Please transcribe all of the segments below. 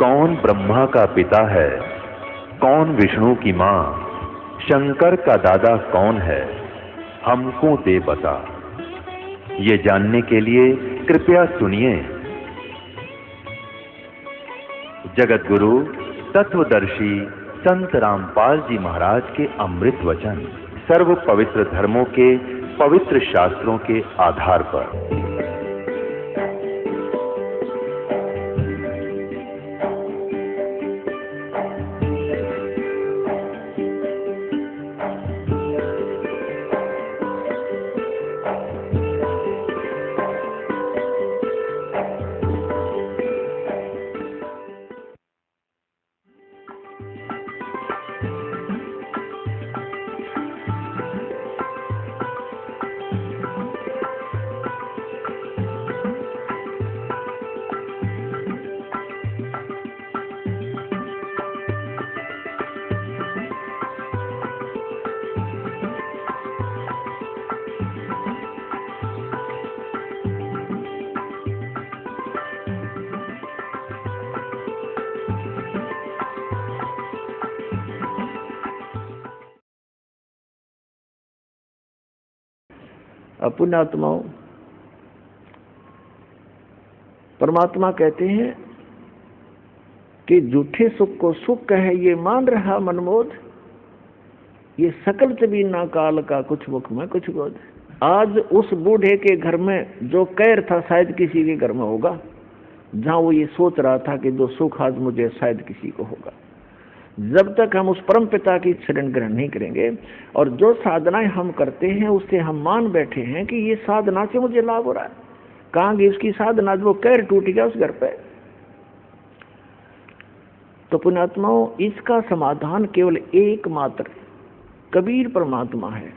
कौन ब्रह्मा का पिता है, कौन विष्णु की मां, शंकर का दादा कौन है, हमको दे बता। ये जानने के लिए कृपया सुनिए। जगत गुरु तत्वदर्शी संत रामपाल जी महाराज के अमृत वचन सर्व पवित्र धर्मों के पवित्र शास्त्रों के आधार पर। पुण्यात्माओं, परमात्मा कहते हैं कि झूठे सुख को सुख कहे ये मान रहा मनमोद, ये सकल चबीना काल का कुछ मुख में कुछ बोध। आज उस बूढ़े के घर में जो कैर था शायद किसी के घर में होगा, जहां वो ये सोच रहा था कि जो सुख आज मुझे शायद किसी को होगा। जब तक हम उस परम पिता की शरण ग्रहण नहीं करेंगे और जो साधनाएं हम करते हैं उससे हम मान बैठे हैं कि ये साधना से मुझे लाभ हो रहा है, कहां गई उसकी साधना, जो कैर टूट गया उस घर पे। तो पुण्यात्माओं, इसका समाधान केवल एकमात्र कबीर परमात्मा है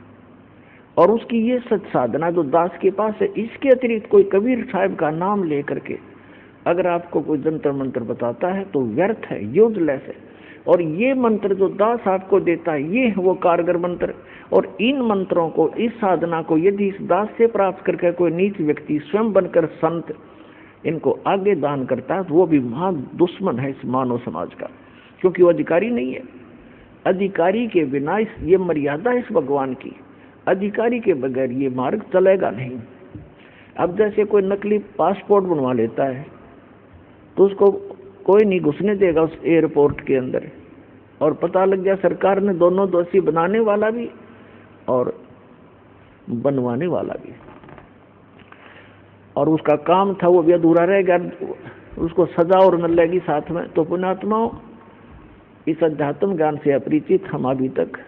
और उसकी ये सच साधना जो दास के पास है। इसके अतिरिक्त कोई कबीर साहब का नाम लेकर के अगर आपको कोई जंतर मंत्र बताता है तो व्यर्थ है, यूजलेस है। और ये मंत्र जो दास आपको देता है ये है वो कारगर मंत्र। और इन मंत्रों को, इस साधना को यदि इस दास से प्राप्त करके कोई नीच व्यक्ति स्वयं बनकर संत इनको आगे दान करता है तो वो भी महा दुश्मन है इस मानव समाज का, क्योंकि वो अधिकारी नहीं है। अधिकारी के बिना ये मर्यादा इस भगवान की, अधिकारी के बगैर ये मार्ग चलेगा नहीं। अब जैसे कोई नकली पासपोर्ट बनवा लेता है तो उसको कोई नहीं घुसने देगा उस एयरपोर्ट के अंदर, और पता लग गया सरकार ने दोनों दोषी, बनाने वाला भी और बनवाने वाला भी, और उसका काम था वो भी अधूरा रह गया, उसको सजा और मिलेगी साथ में। तो पुण्यात्माओं, इस अध्यात्म ज्ञान से अपरिचित हम अभी तक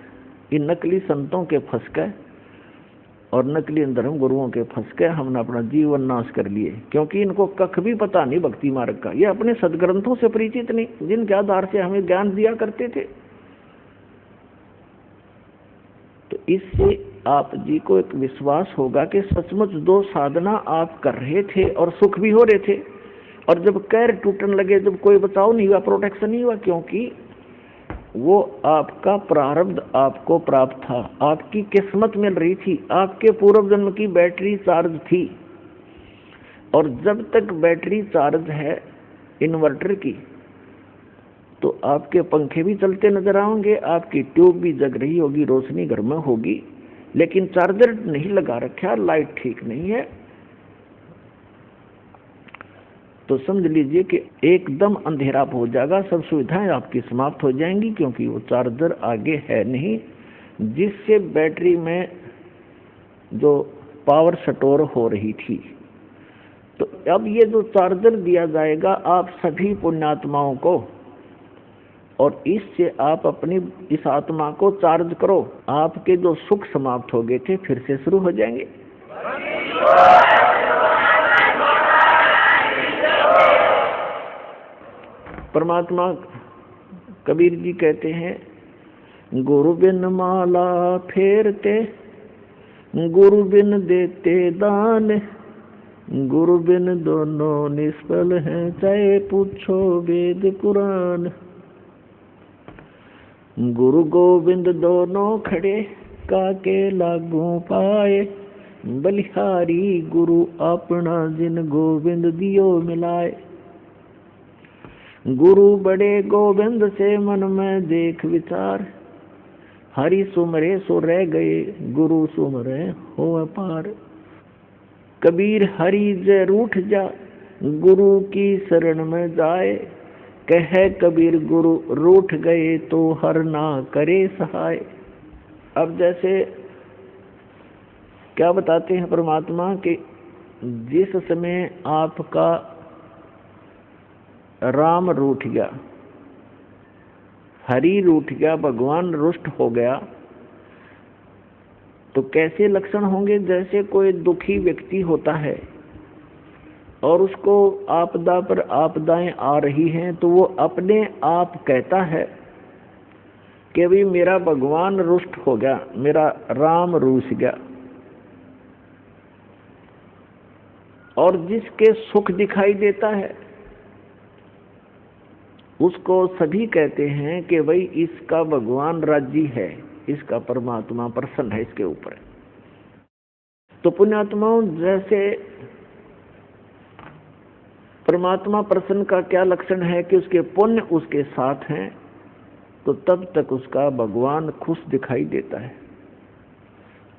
इन नकली संतों के फंस गए और नकली धर्म गुरुओं के फंस के हमने अपना जीवन नाश कर लिए, क्योंकि इनको कख भी पता नहीं भक्ति मार्ग का। ये अपने सदग्रंथों से परिचित नहीं, जिनके आधार से हमें ज्ञान दिया करते थे। तो इससे आप जी को एक विश्वास होगा कि सचमुच दो साधना आप कर रहे थे और सुख भी हो रहे थे, और जब कैर टूटने लगे, जब कोई बचाव नहीं हुआ, प्रोटेक्शन नहीं हुआ, क्योंकि वो आपका प्रारब्ध आपको प्राप्त था, आपकी किस्मत मिल रही थी, आपके पूर्व जन्म की बैटरी चार्ज थी। और जब तक बैटरी चार्ज है इन्वर्टर की तो आपके पंखे भी चलते नजर आएंगे, आपकी ट्यूब भी जग रही होगी, रोशनी घर में होगी, लेकिन चार्जर नहीं लगा रखा, लाइट ठीक नहीं है, तो समझ लीजिए कि एकदम अंधेरा हो जाएगा, सब सुविधाएं आपकी समाप्त हो जाएंगी, क्योंकि वो चार्जर आगे है नहीं जिससे बैटरी में जो पावर स्टोर हो रही थी। तो अब ये जो चार्जर दिया जाएगा आप सभी पुण्यात्माओं को, और इससे आप अपनी इस आत्मा को चार्ज करो, आपके जो सुख समाप्त हो गए थे फिर से शुरू हो जाएंगे। परमात्मा कबीर जी कहते हैं, गुरु बिन माला फेरते, गुरु बिन देते दान, गुरु बिन दोनों निष्फल हैं, चाहे पूछो वेद पुराण। गुरु गोविंद दोनों खड़े, काके लागू पाए, बलिहारी गुरु अपना जिन गोविंद दियो मिलाए। गुरु बड़े गोविंद से मन में देख विचार, हरि सुमरे सो रह गए गुरु सुमरे हो अपार। कबीर हरि जे रूठ जा गुरु की शरण में जाए, कहे कबीर गुरु रूठ गए तो हर ना करे सहाय। अब जैसे क्या बताते हैं परमात्मा कि जिस समय आपका राम रूठ गया, हरि रूठ गया, भगवान रुष्ट हो गया, तो कैसे लक्षण होंगे? जैसे कोई दुखी व्यक्ति होता है और उसको आपदा पर आपदाएं आ रही हैं, तो वो अपने आप कहता है कि भाई मेरा भगवान रुष्ट हो गया, मेरा राम रूठ गया। और जिसके सुख दिखाई देता है उसको सभी कहते हैं कि भाई इसका भगवान राजी है, इसका परमात्मा प्रसन्न है इसके ऊपर। तो पुण्यात्माओं, जैसे परमात्मा प्रसन्न का क्या लक्षण है कि उसके पुण्य उसके साथ हैं, तो तब तक उसका भगवान खुश दिखाई देता है।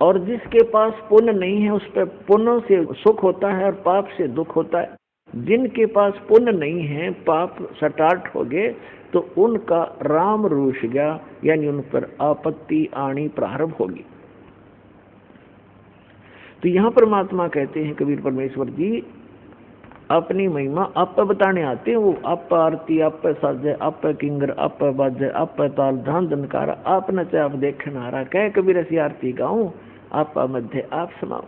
और जिसके पास पुण्य नहीं है उस पर पुण्य से सुख होता है और पाप से दुख होता है। जिनके पास पुण्य नहीं है, पाप स्टार्ट हो गए, तो उनका राम रूठ गया, यानी उन पर आपत्ति आनी प्रारंभ होगी। तो यहां परमात्मा कहते हैं कबीर परमेश्वर जी अपनी महिमा आप पे बताने आते हैं। वो आप पे आरती, आप पे साजे, आप पे किंगर, आप पे बाजे, आप पे ताल ध्यान दनकारा, आप नचे आप देखे नारा, कह कबीर ऐसी आरती गाऊं, आप मध्य आप समाओ।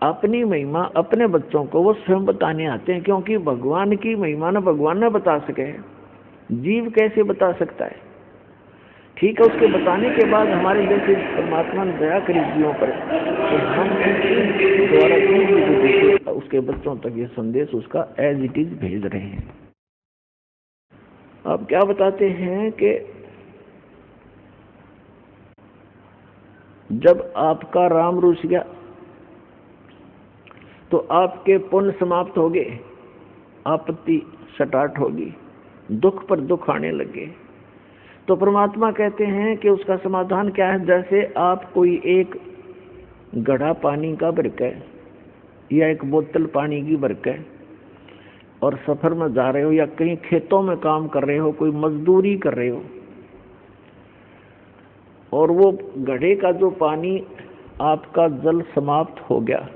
अपनी महिमा अपने बच्चों को वो स्वयं बताने आते हैं, क्योंकि भगवान की महिमा न भगवान न बता सके, जीव कैसे बता सकता है? ठीक है, उसके बताने के बाद हमारे जैसे परमात्मा ने दया करी जीवों पर, तो हम उनके द्वारा उसके बच्चों तक ये संदेश उसका एज इट इज भेज रहे हैं। अब क्या बताते हैं कि जब आपका राम रूठ गया तो आपके पुण्य समाप्त हो गए, आपत्ति स्टार्ट होगी, दुख पर दुख आने लगे। तो परमात्मा कहते हैं कि उसका समाधान क्या है? जैसे आप कोई एक घड़ा पानी का भर के या एक बोतल पानी की भर के और सफर में जा रहे हो या कहीं खेतों में काम कर रहे हो, कोई मजदूरी कर रहे हो, और वो घड़े का जो पानी आपका जल समाप्त हो गया।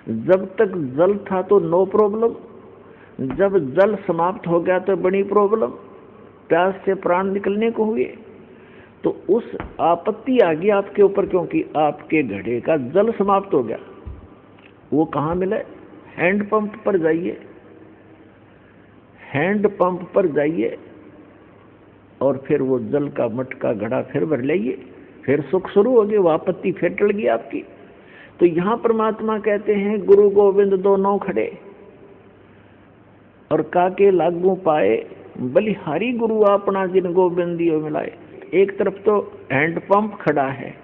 जब तक जल था तो नो प्रॉब्लम, जब जल समाप्त हो गया तो बड़ी प्रॉब्लम, प्यास से प्राण निकलने को हुए। तो उस आपत्ति आ गई आपके ऊपर, क्योंकि आपके घड़े का जल समाप्त हो गया। वो कहाँ मिले? हैंड पंप पर जाइए, हैंड पंप पर जाइए और फिर वो जल का मटका घड़ा फिर भर लाइए, फिर सुख शुरू हो गई, वो आपत्ति फिर टल गई आपकी। तो यहां परमात्मा कहते हैं गुरु गोविंद दोनों खड़े और काके लागू पाए, बलिहारी गुरु अपना जिन गोविंदियों मिलाए। एक तरफ तो हैंड पंप खड़ा है,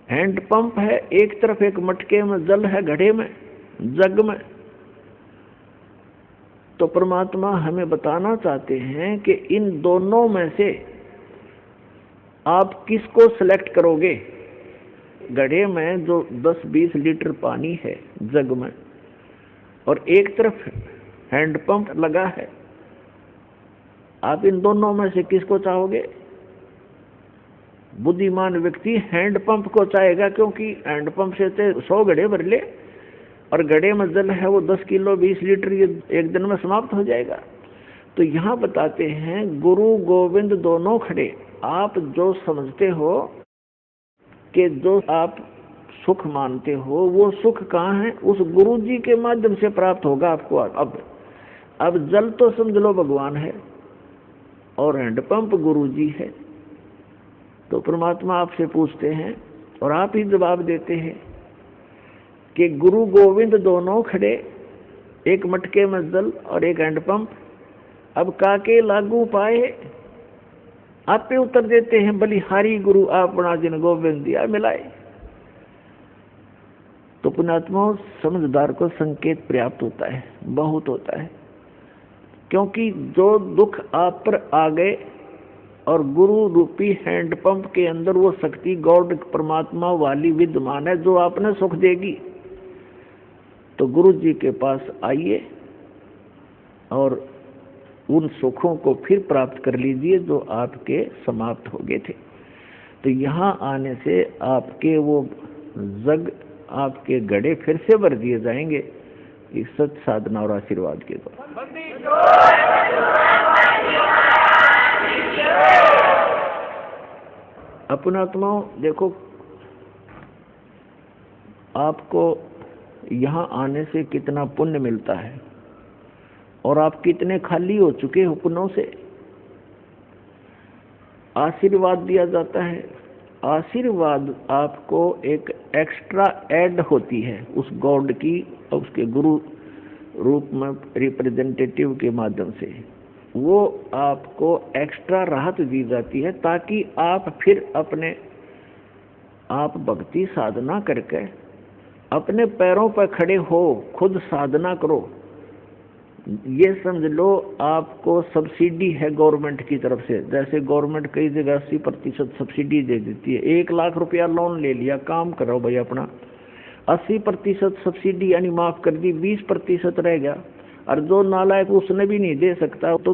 हैंड पंप है, एक तरफ एक मटके में जल है, घड़े में, जग में। तो परमात्मा हमें बताना चाहते हैं कि इन दोनों में से आप किसको सिलेक्ट करोगे? घड़े में जो 10-20 लीटर पानी है जग में, और एक तरफ हैंड पंप लगा है, आप इन दोनों में से किसको चाहोगे? बुद्धिमान व्यक्ति हैंड पंप को चाहेगा, क्योंकि हैंड पंप से 100 घड़े भर ले और घड़े में जल है वो 10 किलो 20 लीटर ये एक दिन में समाप्त हो जाएगा। तो यहाँ बताते हैं गुरु गोविंद दोनों खड़े। आप जो समझते हो कि जो आप सुख मानते हो वो सुख कहाँ है? उस गुरु जी के माध्यम से प्राप्त होगा आपको। अब जल तो समझ लो भगवान है और हैंडपंप गुरु जी है। तो परमात्मा आपसे पूछते हैं और आप ही जवाब देते हैं कि गुरु गोविंद दोनों खड़े, एक मटके में जल और एक हैंडपंप। अब काके लागू पाए, आप पे उत्तर देते हैं बलिहारी गुरु अपना जिन गोविंद दिया मिलाए। तो पुण्यात्माओं, समझदार को संकेत पर्याप्त होता है, बहुत होता है। क्योंकि जो दुख आप पर आ गए और गुरु रूपी हैंडपंप के अंदर वो शक्ति गॉड परमात्मा वाली विद्यमान है जो आपने सुख देगी। तो गुरु जी के पास आइए और उन सुखों को फिर प्राप्त कर लीजिए जो आपके समाप्त हो गए थे। तो यहाँ आने से आपके वो जग, आपके घड़े फिर से भर दिए जाएंगे इस सत साधना और आशीर्वाद के द्वारा। अपना आत्माओं देखो, आपको यहाँ आने से कितना पुण्य मिलता है और आप कितने खाली हो चुके हो पुण्यों से। आशीर्वाद दिया जाता है, आशीर्वाद आपको एक एक्स्ट्रा ऐड होती है उस गॉड की, उसके गुरु रूप में रिप्रेजेंटेटिव के माध्यम से वो आपको एक्स्ट्रा राहत दी जाती है ताकि आप फिर अपने आप भक्ति साधना करके अपने पैरों पर खड़े हो, खुद साधना करो। ये समझ लो आपको सब्सिडी है गवर्नमेंट की तरफ से। जैसे गवर्नमेंट कई जगह 80% सब्सिडी दे देती है। 1 लाख रुपया लोन ले लिया, काम करो भाई अपना, 80% सब्सिडी यानी माफ कर दी, 20% रह गया। और जो नालायक उसने भी नहीं दे सकता तो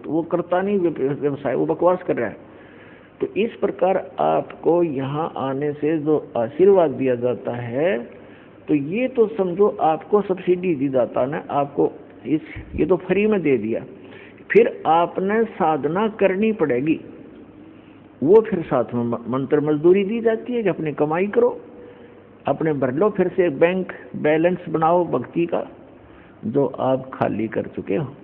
वो करता नहीं व्यवसाय, वो बकवास कर रहा है। तो इस प्रकार आपको यहाँ आने से जो आशीर्वाद दिया जाता है, तो ये तो समझो आपको सब्सिडी दी जाता ना, आपको ये तो फ्री में दे दिया। फिर आपने साधना करनी पड़ेगी, वो फिर साथ में मंत्र मजदूरी दी जाती है कि अपनी कमाई करो, अपने भर लो, फिर से बैंक बैलेंस बनाओ भक्ति का जो आप खाली कर चुके हो।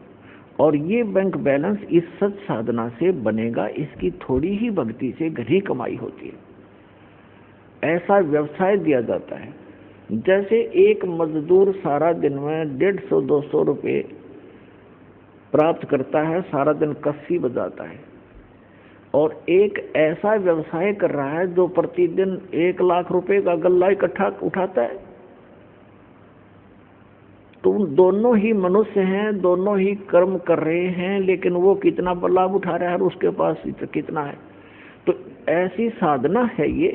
और ये बैंक बैलेंस इस सच साधना से बनेगा, इसकी थोड़ी ही भक्ति से घनी कमाई होती है। ऐसा व्यवसाय दिया जाता है। जैसे एक मजदूर सारा दिन में 150-200 रुपये प्राप्त करता है, सारा दिन कस्सी बजाता है, और एक ऐसा व्यवसाय कर रहा है जो प्रतिदिन 1 लाख रुपए का गल्ला इकट्ठा उठाता है। तो दोनों ही मनुष्य हैं, दोनों ही कर्म कर रहे हैं, लेकिन वो कितना लाभ उठा रहा है और उसके पास कितना है। तो ऐसी साधना है ये,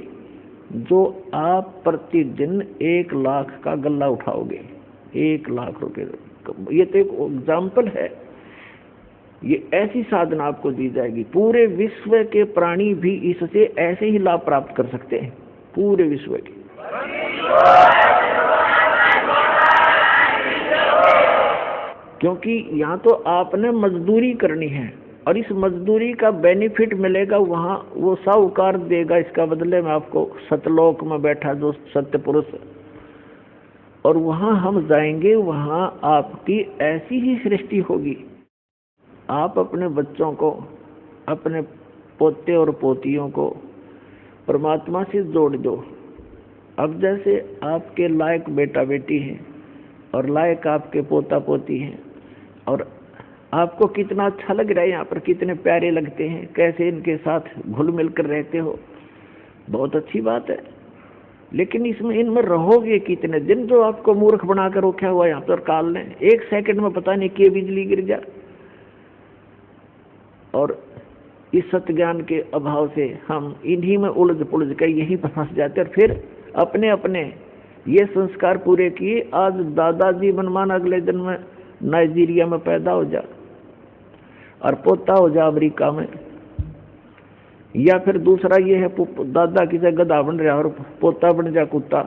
जो आप प्रतिदिन 1 लाख का गल्ला उठाओगे, 1 लाख रुपए। ये तो एक एग्जाम्पल है। ये ऐसी साधना आपको दी जाएगी। पूरे विश्व के प्राणी भी इससे ऐसे ही लाभ प्राप्त कर सकते हैं, पूरे विश्व के। क्योंकि यहाँ तो आपने मजदूरी करनी है और इस मजदूरी का बेनिफिट मिलेगा वहाँ, वो साहूकार देगा इसका बदले में आपको, सतलोक में बैठा जो सत्य पुरुष। और वहाँ हम जाएंगे, वहाँ आपकी ऐसी ही सृष्टि होगी। आप अपने बच्चों को, अपने पोते और पोतियों को परमात्मा से जोड़ दो। अब जैसे आपके लायक बेटा बेटी हैं और लायक आपके पोता पोती हैं, और आपको कितना अच्छा लग रहा है, यहाँ पर कितने प्यारे लगते हैं, कैसे इनके साथ घुल मिल कर रहते हो, बहुत अच्छी बात है। लेकिन इसमें इनमें रहोगे कितने दिन? जो आपको मूर्ख बनाकर रखा हुआ यहाँ पर काल ने, 1 सेकंड में पता नहीं कि बिजली गिर जा। और इस सत्य ज्ञान के अभाव से हम इन्हीं में उलझ पुलझ कर यहीं पर फंस जाते, और फिर अपने अपने ये संस्कार पूरे किए। आज दादाजी मनमान अगले जन्म में नाइजीरिया में पैदा हो जा और पोता हो जा अमेरिका में, या फिर दूसरा ये है दादा की जगह गधा बन रहा और पोता बन जा कुत्ता।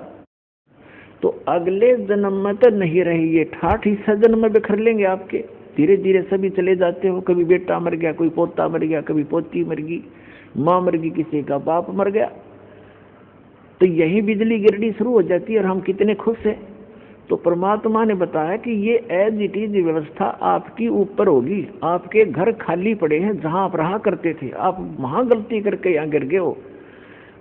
तो अगले जन्म में तो नहीं रही, ये 60 हिस्सा जन्म में बिखर लेंगे आपके। धीरे धीरे सभी चले जाते हो, कभी बेटा मर गया, कोई पोता मर गया, कभी पोती मर गई, माँ मर गई, किसी का बाप मर गया। तो यही बिजली गिरनी शुरू हो जाती है और हम कितने खुश हैं। तो परमात्मा ने बताया कि ये एज इट इज व्यवस्था आपकी ऊपर होगी। आपके घर खाली पड़े हैं जहां आप रहा करते थे, आप वहां गलती करके यहाँ गिर गए हो।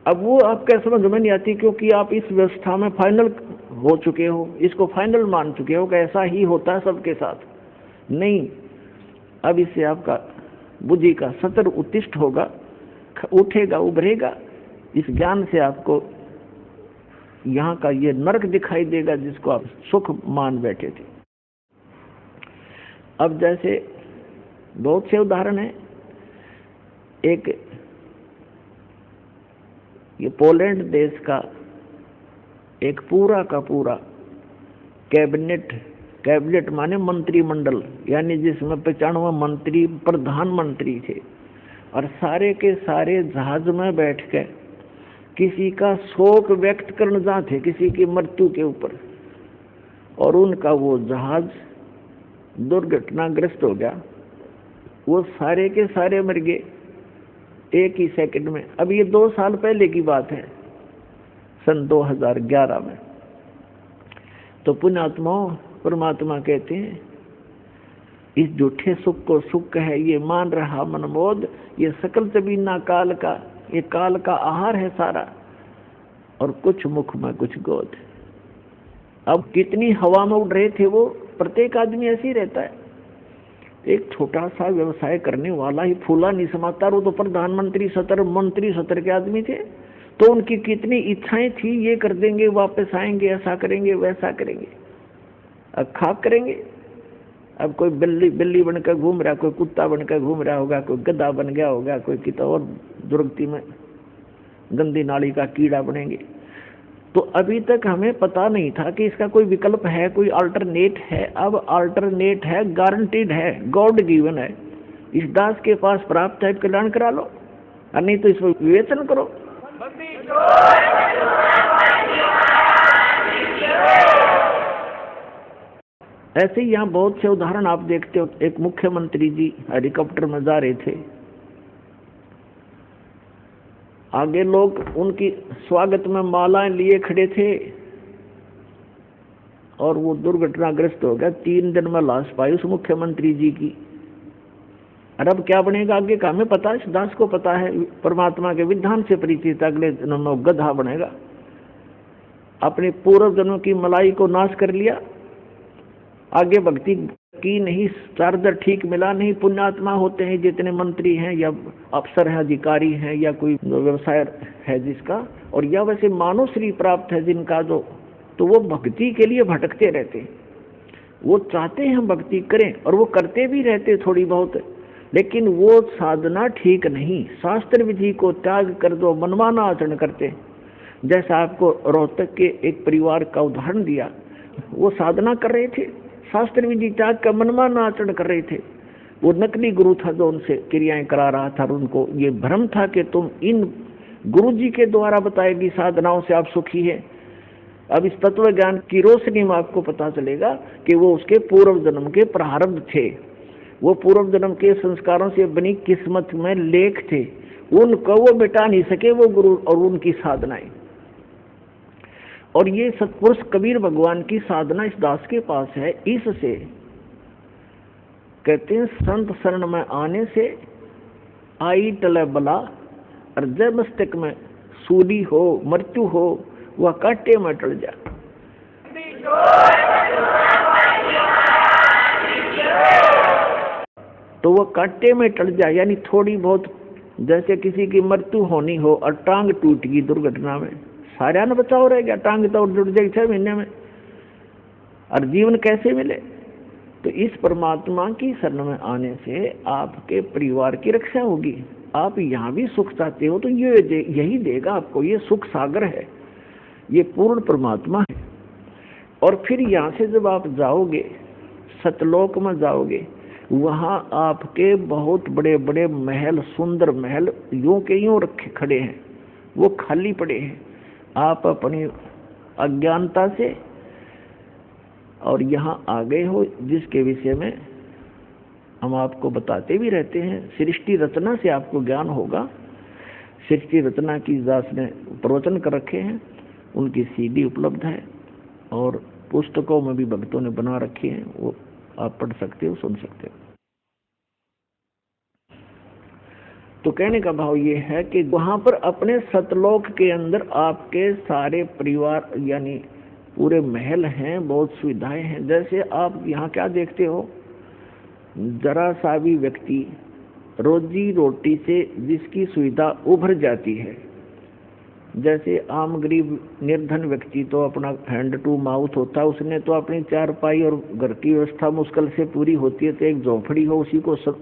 अब वो आपके समझ में नहीं आती, क्योंकि आप इस व्यवस्था में फाइनल हो चुके हो, इसको फाइनल मान चुके हो कि ऐसा ही होता है सबके साथ। नहीं, अब इससे आपका बुद्धि का सतर उत्तिष्ठ होगा, उठेगा, उभरेगा। इस ज्ञान से आपको यहाँ का ये नरक दिखाई देगा जिसको आप सुख मान बैठे थे। अब जैसे बहुत से उदाहरण हैं। एक ये पोलैंड देश का एक पूरा का पूरा कैबिनेट माने मंत्रिमंडल, यानी जिसमें 95 मंत्री प्रधानमंत्री थे, और सारे के सारे जहाज में बैठ के किसी का शोक व्यक्त करना चाहते, किसी की मृत्यु के ऊपर, और उनका वो जहाज दुर्घटनाग्रस्त हो गया। वो सारे के सारे मर गए एक ही सेकंड में। अब ये 2 साल पहले की बात है, सन 2011 में। तो पुण्यात्माओं, परमात्मा कहते हैं इस झूठे सुख को सुख है ये मान रहा मनमोद, ये सकल जबीना काल का, ये काल का आहार है सारा, और कुछ मुख में कुछ गोद। अब कितनी हवा में उड़ रहे थे वो, प्रत्येक आदमी ऐसे ही रहता है। एक छोटा सा व्यवसाय करने वाला ही फूला नहीं समाता, वो तो प्रधानमंत्री मंत्री सतर के आदमी थे, तो उनकी कितनी इच्छाएं थी, ये कर देंगे, वापस आएंगे, ऐसा करेंगे, वैसा करेंगे। अब खाक करेंगे। अब कोई बिल्ली बनकर घूम रहा, कोई कुत्ता बनकर घूम रहा होगा, कोई गधा बन गया होगा, कोई किसी और दुर्गति में गंदी नाली का कीड़ा बनेंगे। तो अभी तक हमें पता नहीं था कि इसका कोई विकल्प है, कोई अल्टरनेट है। अब अल्टरनेट है, गारंटीड है, गॉड गिवन है। इस दास के पास प्राप्त है, कल्याण करा लो, और नहीं तो इसको विवेचन करो। ऐसे ही यहाँ बहुत से उदाहरण आप देखते हो। एक मुख्यमंत्री जी हेलीकॉप्टर में जा रहे थे, आगे लोग उनकी स्वागत में मालाएं लिए खड़े थे, और वो दुर्घटनाग्रस्त हो गया। 3 दिन में लाश पाई उस मुख्यमंत्री जी की। और अब क्या बनेगा आगे का हमें पता है, इस दास को पता है, परमात्मा के विधान से परिचित। अगले जन्म में गधा बनेगा। अपने पूर्व जन्म की मलाई को नाश कर लिया, आगे भक्ति की नहीं, चार्जर ठीक मिला नहीं। पुण्यात्मा होते हैं जितने मंत्री हैं या अफसर हैं, अधिकारी हैं, या कोई व्यवसाय है जिसका, और या वैसे मानव श्री प्राप्त है जिनका, जो तो वो भक्ति के लिए भटकते रहते हैं। वो चाहते हैं हम भक्ति करें, और वो करते भी रहते थोड़ी बहुत, लेकिन वो साधना ठीक नहीं। शास्त्र विधि को त्याग कर दो, मनमाना आचरण करते। जैसा आपको रोहतक के एक परिवार का उदाहरण दिया, वो साधना कर रहे थे, शास्त्र विधि त्याग का मनमाना आचरण कर रहे थे। वो नकली गुरु था जो उनसे क्रियाएं करा रहा था, और उनको ये भ्रम था कि तुम इन गुरु जी के द्वारा बताएगी साधनाओं से आप सुखी है। अब इस तत्व ज्ञान की रोशनी में आपको पता चलेगा कि वो उसके पूर्व जन्म के प्रारब्ध थे, वो पूर्व जन्म के संस्कारों से बनी किस्मत में लेख थे, उनको वो मिटा नहीं सके वो गुरु और उनकी साधनाएं। और ये सतपुरुष कबीर भगवान की साधना इस दास के पास है। इससे कहते हैं संत शरण में आने से आई टले बला, और जब मस्तक में सूली हो, मृत्यु हो, वह कांटे में टल जा। तो वह कांटे में टल जाए, यानी थोड़ी बहुत, जैसे किसी की मृत्यु होनी हो और टांग टूट गई दुर्घटना में, सारा न बचाव रह गया, टांग तो जुड़ जाएगी 6 महीने में, और जीवन कैसे मिले। तो इस परमात्मा की शरण में आने से आपके परिवार की रक्षा होगी। आप यहाँ भी सुख चाहते हो तो यही देगा आपको। ये सुख सागर है, ये पूर्ण परमात्मा है। और फिर यहाँ से जब आप जाओगे, सतलोक में जाओगे, वहाँ आपके बहुत बड़े बड़े महल, सुंदर महल यूं के यूं रखे खड़े हैं, वो खाली पड़े हैं। आप अपनी अज्ञानता से और यहाँ आ गए हो, जिसके विषय में हम आपको बताते भी रहते हैं। सृष्टि रचना से आपको ज्ञान होगा। सृष्टि रचना की दास ने प्रवचन कर रखे हैं, उनकी सीडी उपलब्ध है, और पुस्तकों में भी भक्तों ने बना रखी हैं, वो आप पढ़ सकते हो, सुन सकते हो। तो कहने का भाव ये है कि वहां पर अपने सतलोक के अंदर आपके सारे परिवार यानी पूरे महल हैं, बहुत सुविधाएं हैं। जैसे आप यहाँ क्या देखते हो, जरा सा भी व्यक्ति रोजी रोटी से जिसकी सुविधा उभर जाती है, जैसे आम गरीब निर्धन व्यक्ति तो अपना हैंड टू माउथ होता है, उसने तो अपनी चारपाई और घर की व्यवस्था मुश्किल से पूरी होती है, तो एक झोपड़ी हो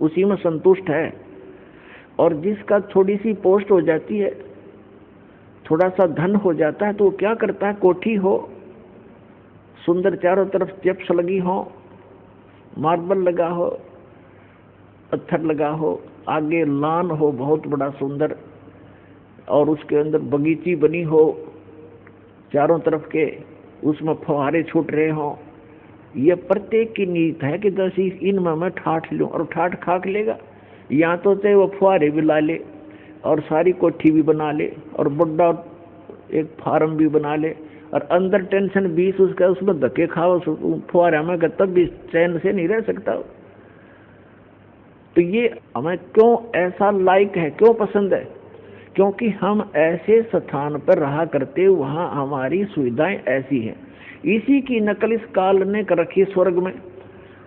उसी में संतुष्ट है। और जिसका थोड़ी सी पोस्ट हो जाती है, थोड़ा सा धन हो जाता है, तो वो क्या करता है, कोठी हो, सुंदर चारों तरफ स्टेप्स लगी हो, मार्बल लगा हो, पत्थर लगा हो, आगे लान हो बहुत बड़ा सुंदर, और उसके अंदर बगीची बनी हो चारों तरफ के, उसमें फुहारे छूट रहे हों। ये प्रत्येक की नीयत है कि दस इनमें मैं ठाठ लूँ, और ठाठ खाक लेगा। यहाँ तो चाहे वो फुहारे भी ला ले और सारी कोठी भी बना ले और बड़ा एक फार्म भी बना ले, और अंदर टेंशन 20 उसका, उसमें धक्के खाओ फुहारा में, तब भी चैन से नहीं रह सकता। तो ये हमें क्यों ऐसा लाइक है, क्यों पसंद है? क्योंकि हम ऐसे स्थान पर रहा करते, वहाँ हमारी सुविधाएं ऐसी हैं। इसी की नकल इस काल ने कर रखी स्वर्ग में।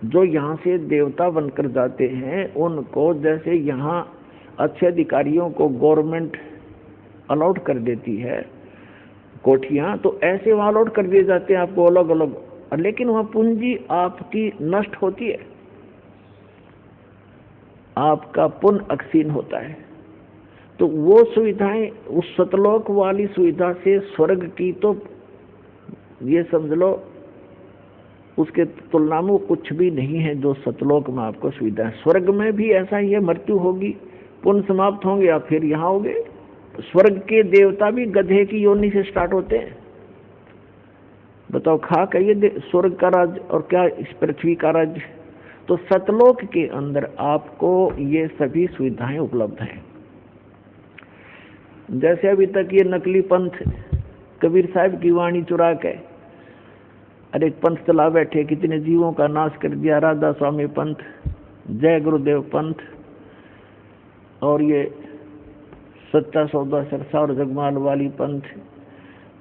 जो यहाँ से देवता बनकर जाते हैं, उनको जैसे यहाँ अच्छे अधिकारियों को गवर्नमेंट अलॉट कर देती है कोठियाँ, तो ऐसे वहाँ अलॉट कर दिए जाते हैं आपको अलग अलग, लेकिन वहाँ पूंजी आपकी नष्ट होती है, आपका पुण्य अक्षीण होता है। तो वो सुविधाएं उस सतलोक वाली सुविधा से स्वर्ग की, तो ये समझ लो उसके तुलना में कुछ भी नहीं है जो सतलोक में आपको सुविधा है। स्वर्ग में भी ऐसा ही है, मृत्यु होगी, पुण्य समाप्त होंगे, या फिर यहाँ होंगे। स्वर्ग के देवता भी गधे की योनि से स्टार्ट होते हैं। बताओ, खाक है ये स्वर्ग का राज्य और क्या इस पृथ्वी का राज्य? तो सतलोक के अंदर आपको ये सभी सुविधाएं उपलब्ध हैं। जैसे अभी तक ये नकली पंथ कबीर साहब की वाणी चुरा के अरे एक पंथ चला बैठे, कितने जीवों का नाश कर दिया, राधा स्वामी पंथ, जय गुरुदेव पंथ, और ये सच्चा सौदा सरसा और जगमाल वाली पंथ,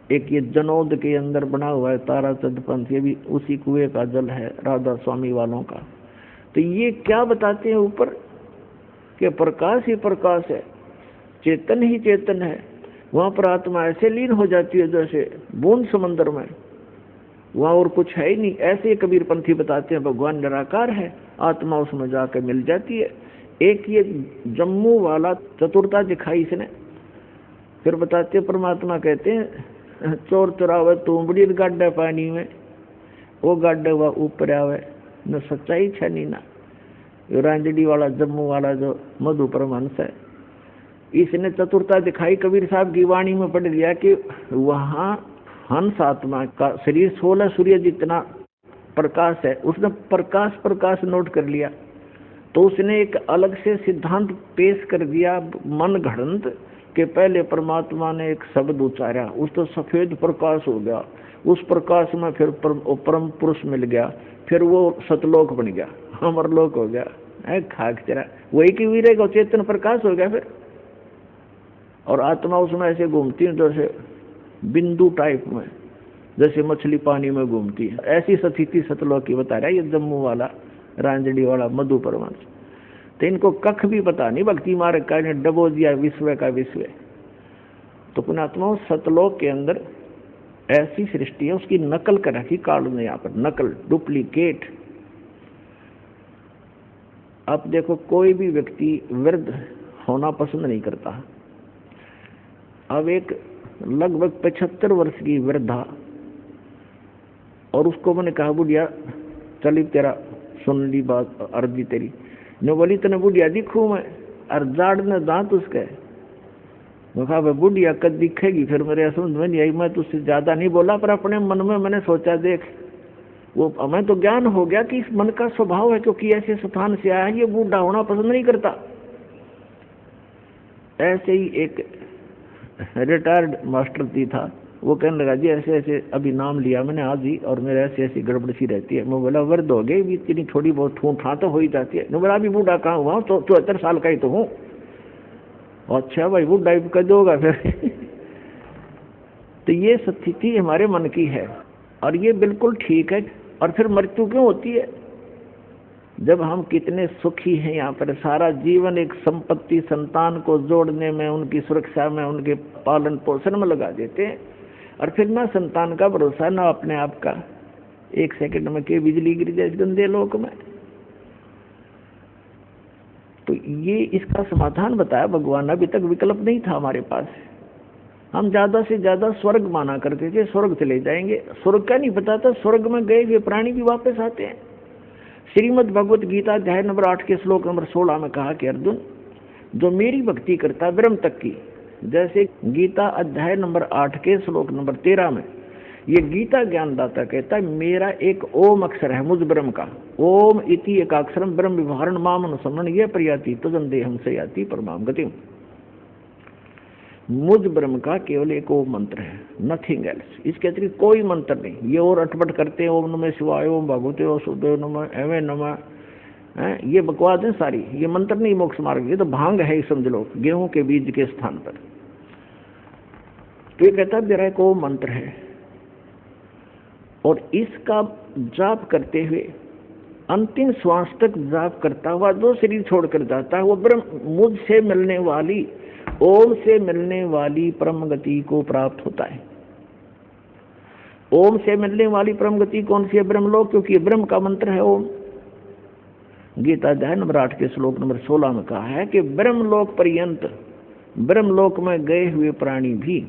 एक ये जनोद के अंदर बना हुआ है ताराचंद पंथ, ये भी उसी कुएं का जल है राधा स्वामी वालों का। तो ये क्या बताते हैं ऊपर कि प्रकाश ही प्रकाश है, चेतन ही चेतन है। वहाँ पर आत्मा ऐसे लीन हो जाती है जैसे बूंद समंदर में, वहाँ और कुछ है ही नहीं। ऐसे कबीर पंथी बताते हैं भगवान निराकार है, आत्मा उसमें जाकर मिल जाती है। एक ये जम्मू वाला चतुरता दिखाई इसने। फिर बताते परमात्मा कहते हैं चोर चुरावे तू बड़ी गाड्डा पानी में, वो गाड्डा हुआ ऊपर आवे न सच्चाई छनी ना। रांजड़ी वाला जम्मू वाला जो मधु परमहंस है, इसने चतुरता दिखाई, कबीर साहब की वाणी में पढ़ लिया कि वहाँ हंस आत्मा का शरीर 16 सूर्य जितना प्रकाश है, उसने प्रकाश नोट कर लिया। तो उसने एक अलग से सिद्धांत पेश कर दिया मन घड़ंत के पहले परमात्मा ने एक शब्द उच्चारा, उस तो सफेद प्रकाश हो गया, उस प्रकाश में फिर परम पुरुष मिल गया, फिर वो सतलोक बन गया, अमरलोक हो गया। खाक तेरा वही की वीरे का चेतन प्रकाश हो गया फिर। और आत्मा उसमें ऐसे घूमती है जैसे बिंदु टाइप में, जैसे मछली पानी में घूमती है, ऐसी स्थिति सतलोक की बता रहा है ये जम्मू वाला रांजड़ी वाला मधु परमहंस। तो इनको कख भी पता नहीं, भक्ति मार्ग का ने डबो दिया विश्व का विश्व। तो पुणात्मा सतलोक के अंदर ऐसी सृष्टि है, उसकी नकल कर रखी काल ने यहाँ पर, नकल डुप्लीकेट। अब देखो कोई भी व्यक्ति वृद्ध होना पसंद नहीं करता। अब एक लगभग 75 वर्ष की वृद्धा, और उसको मैंने कहा बुढ़िया चली तेरा सुन ली बात अर्जी तेरी, ने बोली तने बुढ़िया दिखूं मैं, और जाड़ ने दांत उसके। मैं कहा भाई बुढ़िया कद दिखेगी, फिर मेरे समझ में नहीं आई। मैं तुझसे ज्यादा नहीं बोला, पर अपने मन में मैंने सोचा देख, वो हमें तो ज्ञान हो गया कि इस मन का स्वभाव है, क्योंकि ऐसे स्थान से आया ये बूढ़ा होना पसंद नहीं करता। ऐसे ही एक रिटायर्ड मास्टर जी था, वो कहने लगा जी ऐसे ऐसे अभी नाम लिया मैंने आज ही, और मेरे ऐसी ऐसी गड़बड़ सी रहती है। मैं बोला वृद्ध हो गई, इतनी थोड़ी बहुत ठूठ ठाँ तो हो ही जाती है। मैं बोला अभी बूढ़ा कहाँ हुआ, तो 74 साल का ही तो हूँ। अच्छा भाई बूढ़ा ही कर दोगा फिर। तो ये स्थिति हमारे मन की है, और ये बिल्कुल ठीक है। और फिर मृत्यु क्यों होती है? जब हम कितने सुखी हैं यहाँ पर, सारा जीवन एक संपत्ति संतान को जोड़ने में, उनकी सुरक्षा में, उनके पालन पोषण में लगा देते हैं, और फिर ना संतान का भरोसा ना अपने आप का, एक सेकंड में के बिजली गिर जाए इस गंदे लोक में। तो ये इसका समाधान बताया भगवान। अभी तक विकल्प नहीं था हमारे पास, हम ज्यादा से ज्यादा स्वर्ग माना करते थे, स्वर्ग चले जाएंगे। स्वर्ग का नहीं पता था, स्वर्ग में गए हुए प्राणी भी वापस आते हैं। श्रीमद् भगवत गीता अध्याय नंबर 8 के श्लोक नंबर 16 में कहा कि अर्जुन, जो मेरी भक्ति करता है ब्रह्म तक की, जैसे गीता अध्याय नंबर 8 के श्लोक नंबर 13 में ये गीता ज्ञानदाता कहता है, मेरा एक ओम अक्षर है मुझ ब्रह्म का, ओम इति एकाक्षरम ब्रह्म विवरण माम अनुसमरण ये प्रयाति तजन देहम से याति परमाम गतिम। मुझ ब्रह्म का केवल एक ओम मंत्र है, नथिंग एल्स, इसके अतिरिक्त कोई मंत्र नहीं। ये और अटपट करते हैं, ओम नमः शिवाय, ओम भगवते वासुदेव नमः, एवं नमः, ये बकवास है सारी, ये मंत्र नहीं मोक्ष मार्ग, ये तो भांग है समझ लो, गेहूं के बीज के स्थान पर। तो ये कहता है मेरा एक ओम मंत्र है, और इसका जाप करते हुए अंतिम श्वास तक जाप करता हुआ जो शरीर छोड़कर जाता है वो ब्रह्म मुझसे मिलने वाली, ओम से मिलने वाली परम गति को प्राप्त होता है। ओम से मिलने वाली परम गति कौन सी है? ब्रह्मलोक, क्योंकि ये ब्रह्म का मंत्र है ओम। गीता अध्याय नंबर 8 के श्लोक नंबर 16 में कहा है कि ब्रह्मलोक पर्यंत, ब्रह्मलोक में गए हुए प्राणी भी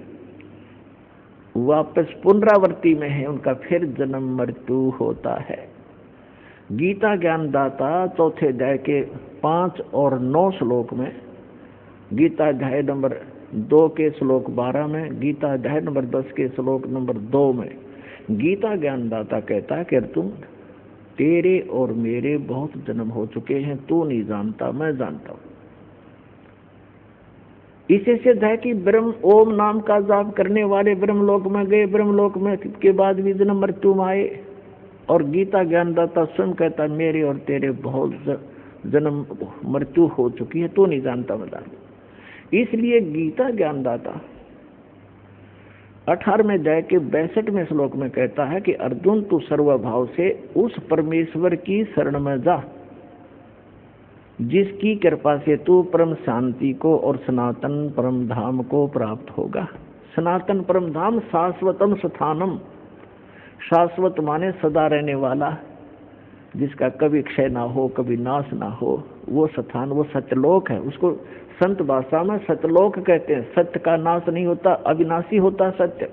वापस पुनरावृत्ति में है, उनका फिर जन्म मृत्यु होता है। गीता ज्ञानदाता चौथे अध्याय के 5 और 9 श्लोक में, गीता अध्याय नंबर 2 के श्लोक 12 में, गीता अध्याय नंबर 10 के श्लोक नंबर 2 में गीता ज्ञानदाता कहता है कि अर्जुन, तेरे और मेरे बहुत जन्म हो चुके हैं, तू नहीं जानता, मैं जानता हूं। इसे सिद्ध है कि ब्रह्म ओम नाम का जाप करने वाले ब्रह्मलोक में गए, ब्रह्मलोक में के बाद भी जन्म मृत्यु में आए। और गीता ज्ञानदाता स्वयं कहता है मेरे और तेरे बहुत जन्म मृत्यु हो चुकी है, तू नहीं जानता, मैं जानता। इसलिए गीता ज्ञानदाता 18वें अध्याय के 62वें श्लोक में कहता है कि अर्जुन, तू सर्वभाव से उस परमेश्वर की शरण में जा जिसकी कृपा से तू परम शांति को और सनातन परम धाम को प्राप्त होगा। सनातन परम धाम शाश्वतम स्थानम, शाश्वत माने सदा रहने वाला, जिसका कभी क्षय ना हो, कभी नाश ना हो, वो स्थान, वो सत्यलोक है। उसको संत भाषा में सत्यलोक कहते हैं। सत्य का नाश नहीं होता, अविनाशी होता सत्य,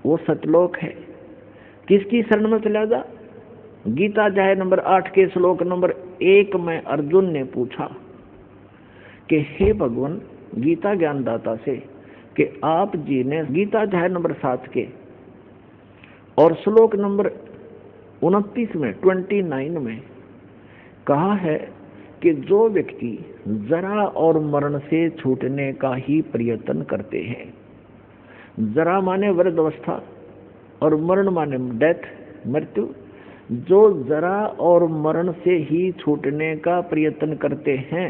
वो सत्यलोक है। किसकी शरण में चला जा? गीता अध्याय नंबर 8 के श्लोक नंबर 1 में अर्जुन ने पूछा कि हे भगवान, गीता ज्ञानदाता से कि आप जी ने गीता अध्याय नंबर 7 के और श्लोक नंबर 29 में 29 में कहा है कि जो व्यक्ति जरा और मरण से छूटने का ही प्रयत्न करते हैं, जरा माने वृद्धावस्था और मरण माने डेथ, मृत्यु, जो जरा और मरण से ही छूटने का प्रयत्न करते हैं,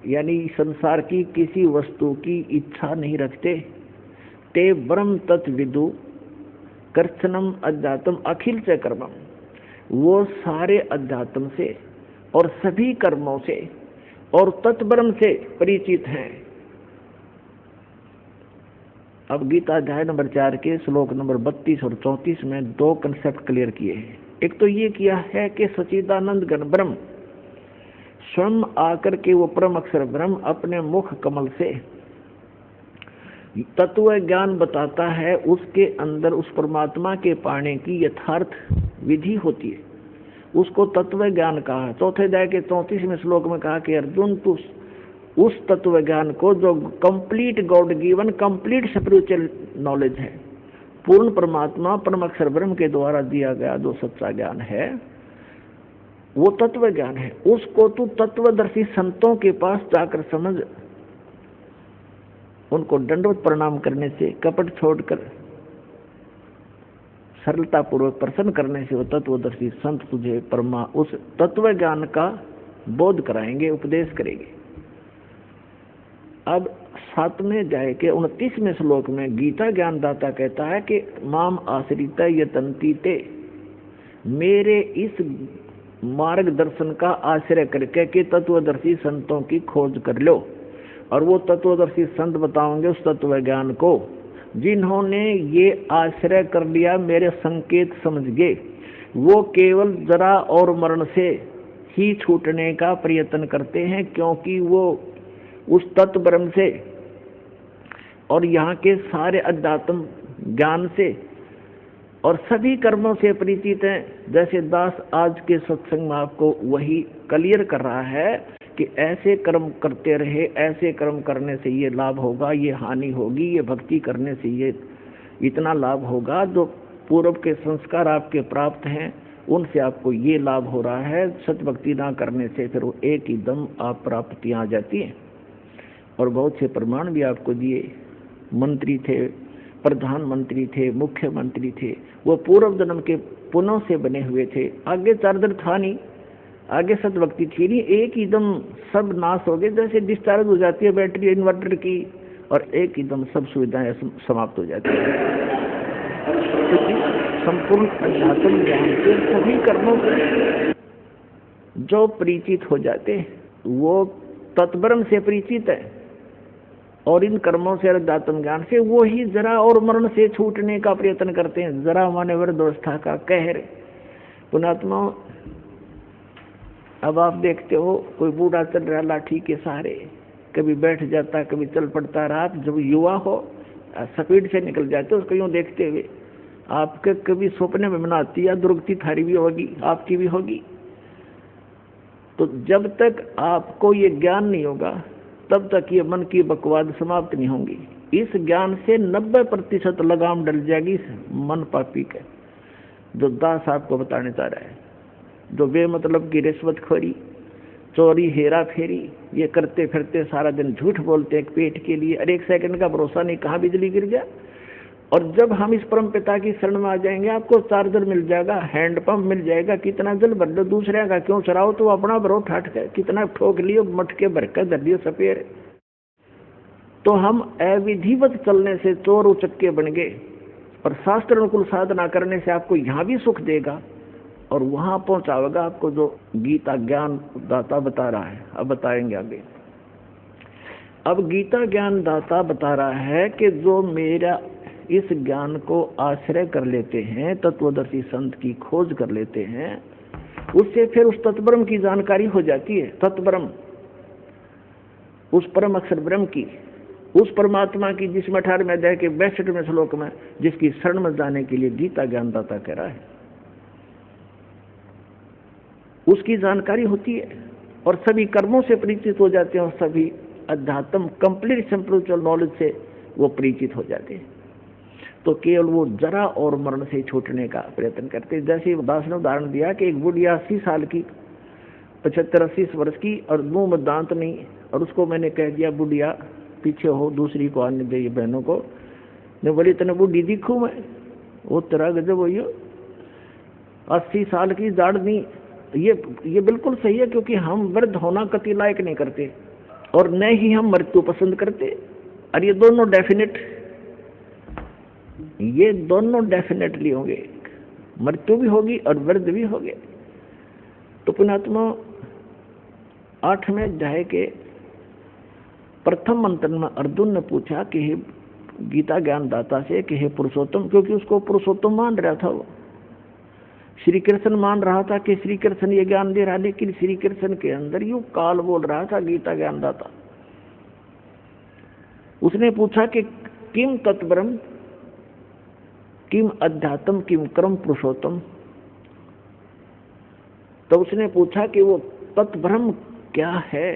यानी संसार की किसी वस्तु की इच्छा नहीं रखते, ते ब्रह्म तत्विदु कर्षणम अध्यात्म अखिल च कर्मम, वो सारे अध्यात्म से और सभी कर्मों से और तत्ब्रह्म से परिचित हैं। अब गीता अध्याय नंबर 4 के श्लोक नंबर 32 और 34 में 2 कंसेप्ट क्लियर किए हैं। एक तो ये किया है कि सच्चिदानंद घन ब्रह्म स्वयं आकर के वो परम अक्षर ब्रह्म अपने मुख कमल से तत्व ज्ञान बताता है, उसके अंदर उस परमात्मा के पाने की यथार्थ विधि होती है, उसको तत्व ज्ञान कहा। चौथे अध्याय के 34वें श्लोक में कहा कि अर्जुन, तू उस तत्व ज्ञान को जो complete God given complete spiritual knowledge है, पूर्ण परमात्मा परम अक्षर ब्रह्म के द्वारा दिया गया जो सच्चा ज्ञान है, वो तत्व ज्ञान है, उसको तू तत्वदर्शी संतों के पास जाकर समझ, उनको दंडवत प्रणाम करने से, कपट छोड़कर सरलता पूर्वक प्रसन्न करने से वो तत्वदर्शी संत तुझे उस तत्व ज्ञान का बोध कराएंगे, उपदेश करेंगे। अब 7वें अध्याय के 29वें श्लोक में गीता ज्ञानदाता कहता है कि माम आश्रित यतन्ति ते, मेरे इस मार्गदर्शन का आश्रय करके कि तत्वदर्शी संतों की खोज कर लो, और वो तत्वदर्शी संत बताओगे उस तत्व ज्ञान को जिन्होंने ये आश्रय कर लिया, मेरे संकेत समझ गए, वो केवल जरा और मरण से ही छूटने का प्रयत्न करते हैं, क्योंकि वो उस तत्व ब्रह्म से और यहाँ के सारे अध्यात्म ज्ञान से और सभी कर्मों से परिचित हैं। जैसे दास आज के सत्संग में आपको वही क्लियर कर रहा है कि ऐसे कर्म करते रहे, ऐसे कर्म करने से ये लाभ होगा, ये हानि होगी, ये भक्ति करने से ये इतना लाभ होगा, जो पूर्व के संस्कार आपके प्राप्त हैं उनसे आपको ये लाभ हो रहा है, सच भक्ति ना करने से फिर वो एक ही दम आप प्राप्तियाँ आ जाती हैं। और बहुत से प्रमाण भी आपको दिए। मंत्री थे, प्रधानमंत्री थे, मुख्यमंत्री थे, वो पूर्व जन्म के पुण्यों से बने हुए थे, आगे चार्जर था नहीं, आगे सदभक्ति थी नहीं, एक ही दम सब नाश हो गए, जैसे डिस्चार्ज हो जाती है बैटरी इन्वर्टर की और एक ही दम सब सुविधाएं समाप्त हो जाती है। तो संपूर्ण अध्यात्म ज्ञान के सभी कर्मों से जो परिचित हो जाते हैं वो तत्ब्रह्म से परिचित है, और इन कर्मों से अध्यात्म ज्ञान से वो ही जरा और मरण से छूटने का प्रयत्न करते हैं। जरा माने वृद्धावस्था का कहर। पुणात्मा, अब आप देखते हो कोई बूढ़ा चल रहा लाठी के सहारे, कभी बैठ जाता कभी चल पड़ता, रात जब युवा हो स्पीड से निकल जाते उसको यूँ देखते हुए आपके कभी सपने में मनाती या दुर्गति थारी भी होगी, आपकी भी होगी। तो जब तक आपको ये ज्ञान नहीं होगा तब तक ये मन की बकवाद समाप्त नहीं होंगी। इस ज्ञान से 90% लगाम डल जाएगी इस मन पापी के, जो दास आपको बताने चाह रहा है। जो बेमतलब की रिश्वतखोरी, चोरी, हेरा फेरी ये करते फिरते सारा दिन झूठ बोलते हैं पेट के लिए, और एक सेकंड का भरोसा नहीं कहाँ बिजली गिर जाए। और जब हम इस परम पिता की शरण में आ जाएंगे आपको चार्जर मिल जाएगा, हैंडपंप मिल जाएगा, कितना जल भर दो, दूसरे का क्यों चराओ, तो अपना भरो ठाट के, कितना ठोक लियो मटके भर कर धर लियो सपेर। तो हम अविधिवत चलने से चोर उचक्के बन गए, और शास्त्र अनुकूल साधना करने से आपको यहाँ भी सुख देगा और वहां पहुंचाएगा आपको जो गीता ज्ञान दाता बता रहा है। अब बताएंगे आगे। अब गीता ज्ञान दाता बता रहा है कि जो मेरा इस ज्ञान को आश्रय कर लेते हैं, तत्वदर्शी संत की खोज कर लेते हैं, उससे फिर उस तत्ब्रह्म की जानकारी हो जाती है। तत्ब्रह्म, उस परम अक्षर ब्रह्म की, उस परमात्मा की जिसमें 18वें अध्याय के 62वें श्लोक में जिसकी शरण में जाने के लिए गीता ज्ञानदाता कह रहा है, उसकी जानकारी होती है और सभी कर्मों से परिचित हो जाते हैं और सभी अध्यात्म कंप्लीट स्पिरिचुअल नॉलेज से वो परिचित हो जाते हैं। तो केवल वो जरा और मरण से छूटने का प्रयत्न करते। जैसे दास ने उदाहरण दिया कि एक बुढ़िया 80 साल की, 75-80 वर्ष की, और मुंह में दांत नहीं, और उसको मैंने कह दिया बुढ़िया पीछे हो, दूसरी को आने दे, बहनों को ने बोली इतने बुढ़ी दिखूँ मैं, वो तेरा गजब हो, 80 साल की दाढ़ नहीं। ये बिल्कुल सही है, क्योंकि हम वृद्ध होना कति लायक नहीं करते और न ही हम मृत्यु पसंद करते, और ये दोनों डेफिनेटली होंगे, मृत्यु भी होगी और वृद्ध भी होंगे। तो पुण्यात्मा 8वें अध्याय के प्रथम मंत्र में अर्जुन ने पूछा कि हे गीता ज्ञान दाता से कि हे पुरुषोत्तम, क्योंकि उसको पुरुषोत्तम मान रहा था, वो श्री कृष्ण मान रहा था कि श्री कृष्ण ये ज्ञान दे रहा, लेकिन श्री कृष्ण के अंदर यूं काल बोल रहा था गीता ज्ञान दाता। उसने पूछा कि किम तत्ब्रह्म, किम अध्यात्म, किम कर्म पुरुषोत्तम। तो उसने पूछा कि वो तत्ब्रह्म क्या है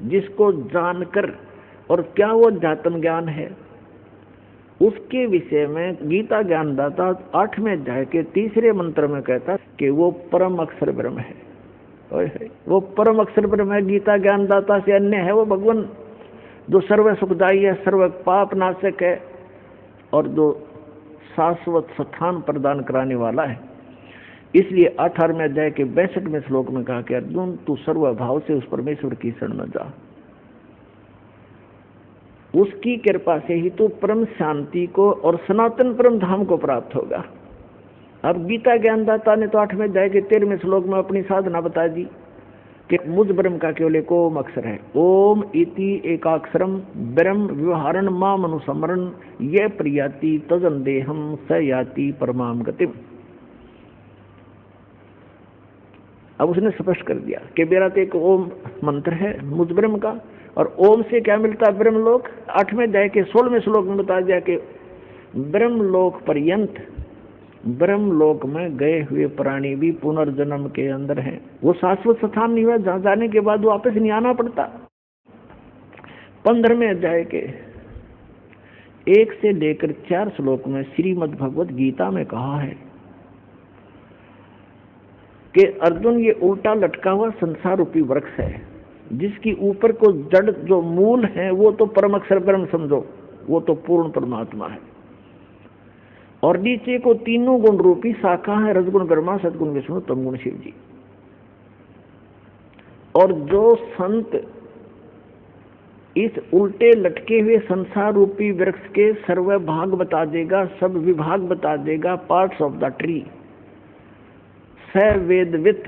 जिसको जानकर, और क्या वो अध्यात्म ज्ञान है, उसके विषय में गीता ज्ञानदाता 8वें अध्याय के 3रे मंत्र में कहता कि वो परम अक्षर ब्रह्म है। वो परम अक्षर ब्रह्म है, गीता ज्ञानदाता से अन्य है वो भगवान, जो सर्व सुखदायी है, सर्व पाप नाशक है, और जो शाश्वत स्थान प्रदान कराने वाला है। इसलिए 18वें अध्याय के 62वें श्लोक में कहा कि अर्जुन तू सर्वभाव से उस परमेश्वर की शरण में जा, उसकी कृपा से ही तू परम शांति को और सनातन परम धाम को प्राप्त होगा। अब गीता ज्ञानदाता ने तो 8वें अध्याय के 13वें श्लोक में अपनी साधना बता दी कि मुझ ब्रह्म का केवल एक ओम अक्षर है। ओम इति एकाक्षरम ब्रह्म व्यवहारण माम अनुसमरण ये प्रियाति तजन देहम स याति परमाम गतिम। अब उसने स्पष्ट कर दिया कि मेरा तो एक ओम मंत्र है मुझ ब्रह्म का, और ओम से क्या मिलता है ब्रह्मलोक। 8वें अध्याय के 16वें श्लोक में बता दिया कि ब्रह्मलोक पर्यंत, ब्रह्मलोक में गए हुए प्राणी भी पुनर्जन्म के अंदर हैं। वो शाश्वत स्थान नहीं हुआ जहां जाने के बाद वापस नहीं आना पड़ता। 15वें अध्याय के 1 से लेकर 4 श्लोक में श्रीमद् भगवत गीता में कहा है कि अर्जुन, ये उल्टा लटका हुआ संसार रूपी वृक्ष है, जिसकी ऊपर को जड़ जो मूल है वो तो परम अक्षर ब्रह्म समझो, वो तो पूर्ण परमात्मा है, और नीचे को तीनों गुण रूपी शाखा है, रजगुण ब्रह्मा, सदगुण विष्णु, तमगुण शिव जी। और जो संत इस उल्टे लटके हुए संसार रूपी वृक्ष के सर्व भाग बता देगा, सब विभाग बता देगा, पार्ट्स ऑफ द ट्री, स वेदवित,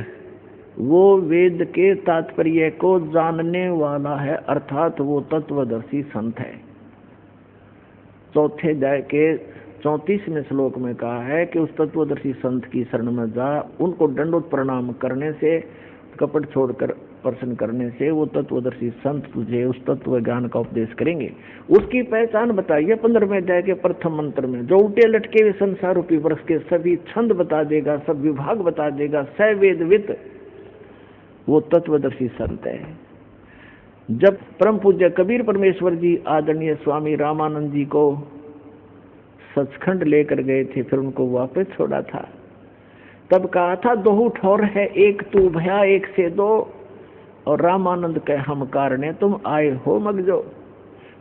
वो वेद के तात्पर्य को जानने वाला है, अर्थात वो तत्वदर्शी संत है। 4 अध्याय के 34वें श्लोक में कहा है कि उस तत्वदर्शी संत की शरण में जा, उनको दंडोत प्रणाम करने से, कपट छोड़कर प्रश्न करने से वो तत्वदर्शी संत तुझे उस तत्व ज्ञान का उपदेश करेंगे। उसकी पहचान बताइए 15वें अध्याय के प्रथम मंत्र में, जो उल्टे लटके हुए संसार रूपी वृक्ष के सभी छंद बता देगा, सब विभाग बता देगा, स वेदवित, वो तत्वदर्शी संत है। जब परम पूज्य कबीर परमेश्वर जी आदरणीय स्वामी रामानंद जी को सचखंड लेकर गए थे, फिर उनको वापस छोड़ा था, तब कहा था दोहू ठौर है, एक तू भया एक से दो, और रामानंद कहे हम कारणे तुम आए हो मगजो।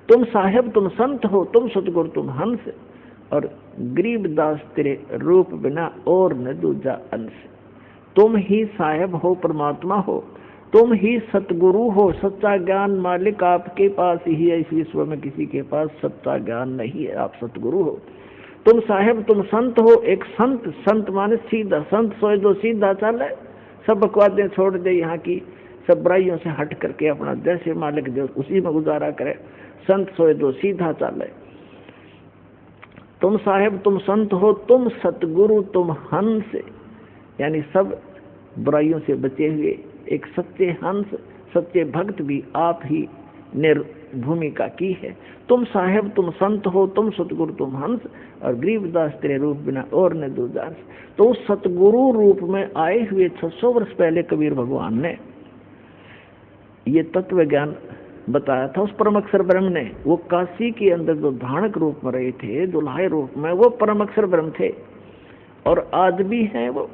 तुम साहेब तुम संत हो, तुम सतगुरु तुम हंस, और गरीबदास तेरे रूप बिना और न दूजा अंश। तुम ही साहेब हो, परमात्मा हो, तुम ही सतगुरु हो, सच्चा ज्ञान मालिक आपके पास ही है, इस विश्व में किसी के पास सच्चा ज्ञान नहीं है, आप सतगुरु हो। तुम साहेब तुम संत हो, एक संत, संत माने सीधा, संत सोए जो सीधा चले, सब बकवादें छोड़ दे, यहाँ की सब बुराइयों से हट करके अपना जैसे मालिक दे उसी में गुजारा करे, संत सोए जो सीधा चले। तुम साहेब तुम संत हो, तुम सतगुरु तुम हंस, यानी सब बुराइयों से बचे हुए एक सच्चे हंस, सच्चे भक्त भी आप ही ने भूमिका की है। तुम साहेब तुम संत हो, तुम सतगुरु तुम हंस, और गरीबदास तेरे रूप बिना और न दूजा अंश। तो सतगुरु रूप में आए हुए 600 वर्ष पहले कबीर भगवान ने ये तत्व ज्ञान बताया था उस परम अक्षर ब्रह्म ने। वो काशी के अंदर जो धानक रूप में रहे थे, दुल्हाई रूप में, वो परम अक्षर ब्रह्म थे, और आज भी हैं वो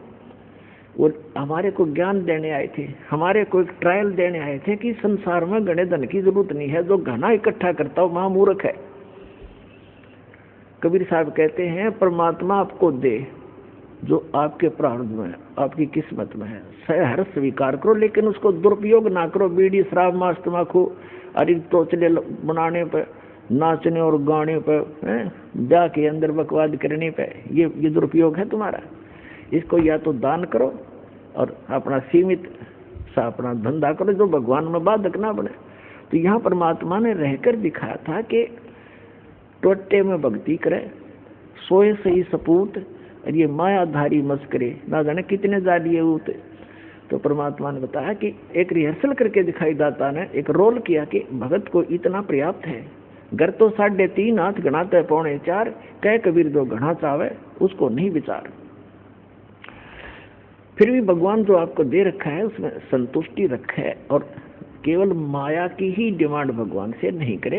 हमारे को ज्ञान देने आए थे, हमारे को एक ट्रायल देने आए थे कि संसार में गणे धन की जरूरत नहीं है, जो घना इकट्ठा करता हो महामूर्ख है। कबीर साहब कहते हैं परमात्मा आपको दे जो आपके प्रारब्ध में, आपकी किस्मत में है, हर स्वीकार करो, लेकिन उसको दुरुपयोग ना करो। बीड़ी शराब मांस तम्बाकू अरे तोचले बनाने पे, नाचने और गाने पे, ब्याह के अंदर बकवाद करने पे, ये दुरुपयोग है तुम्हारा। इसको या तो दान करो और अपना सीमित सा अपना धंधा करो, जो भगवान में बाधक ना बने। तो यहाँ परमात्मा ने रहकर दिखाया था कि टोटे में भक्ति करे, सोए सही सपूत, और ये मायाधारी मस्करे ना जाने कितने जालिए होते। तो परमात्मा ने बताया कि एक रिहर्सल करके दिखाई, दाता ने एक रोल किया कि भगत को इतना पर्याप्त है, घर तो 3.5 हाथ गणाते 4.25, कह कबीर जो घना चावे उसको नहीं विचार। फिर भी भगवान जो आपको दे रखा है उसमें संतुष्टि रखे, और केवल माया की ही डिमांड भगवान से नहीं करे।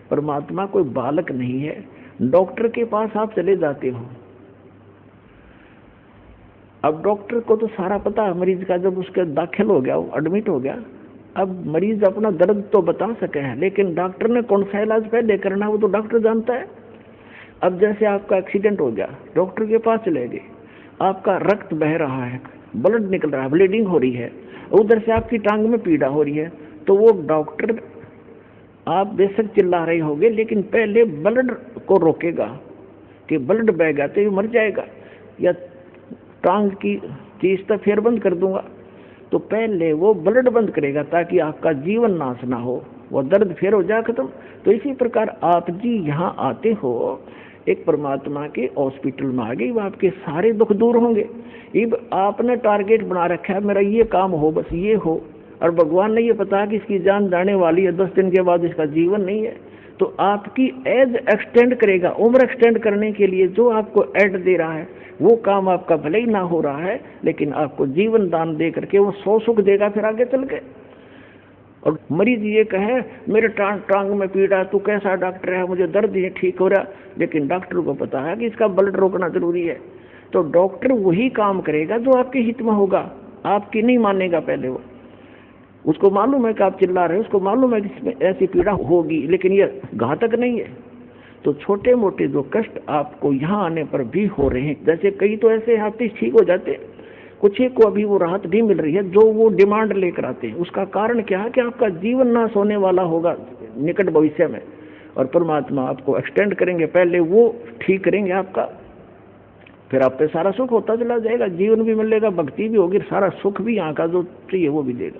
परमात्मा कोई बालक नहीं है। डॉक्टर के पास आप चले जाते हो, अब डॉक्टर को तो सारा पता है मरीज का, जब उसके दाखिल हो गया, वो एडमिट हो गया, अब मरीज अपना दर्द तो बता सके हैं, लेकिन डॉक्टर ने कौन सा इलाज पहले करना वो तो डॉक्टर जानता है। अब जैसे आपका एक्सीडेंट हो गया, डॉक्टर के पास चले गए, आपका रक्त बह रहा है, ब्लड निकल रहा है, ब्लीडिंग हो रही है, उधर से आपकी टांग में पीड़ा हो रही है, तो वो डॉक्टर आप बेशक चिल्ला रहे होगे, लेकिन पहले ब्लड को रोकेगा कि ब्लड बह गया तो ये मर जाएगा, या टांग की चीज तो फिर बंद कर दूंगा, तो पहले वो ब्लड बंद करेगा ताकि आपका जीवन नाश ना हो, वो दर्द फिर हो जाए खत्म। तो इसी प्रकार आप जी यहाँ आते हो एक परमात्मा के हॉस्पिटल में आ गए, आपके सारे दुख दूर होंगे। अब आपने टारगेट बना रखा है मेरा ये काम हो, बस ये हो, और भगवान ने ये पता कि इसकी जान जाने वाली है, 10 दिन के बाद इसका जीवन नहीं है, तो आपकी एज एक्सटेंड करेगा। उम्र एक्सटेंड करने के लिए जो आपको एड दे रहा है वो काम आपका भले ही ना हो रहा है, लेकिन आपको जीवन दान दे करके वो 100 सुख देगा फिर आगे चल के। और मरीज ये कहे मेरे टांग में पीड़ा, तू कैसा डॉक्टर है, मुझे दर्द ये ठीक हो रहा, लेकिन डॉक्टर को पता है कि इसका ब्लड रोकना जरूरी है, तो डॉक्टर वही काम करेगा जो आपके हित में होगा, आपकी नहीं मानेगा पहले वो। उसको मालूम है कि आप चिल्ला रहे हो, उसको मालूम है कि इसमें ऐसी पीड़ा होगी, लेकिन ये घातक नहीं है। तो छोटे मोटे जो कष्ट आपको यहाँ आने पर भी हो रहे हैं, जैसे कई तो ऐसे आते ठीक हो जाते, कुछ एक को अभी वो राहत नहीं मिल रही है जो वो डिमांड लेकर आते हैं। उसका कारण क्या है कि आपका जीवन नाश होने वाला होगा निकट भविष्य में, और परमात्मा आपको एक्सटेंड करेंगे, पहले वो ठीक करेंगे आपका, फिर आप पे सारा सुख होता चला जाएगा, जीवन भी मिलेगा, भक्ति भी होगी, सारा सुख भी यहाँ का जो चाहिए वो भी देगा।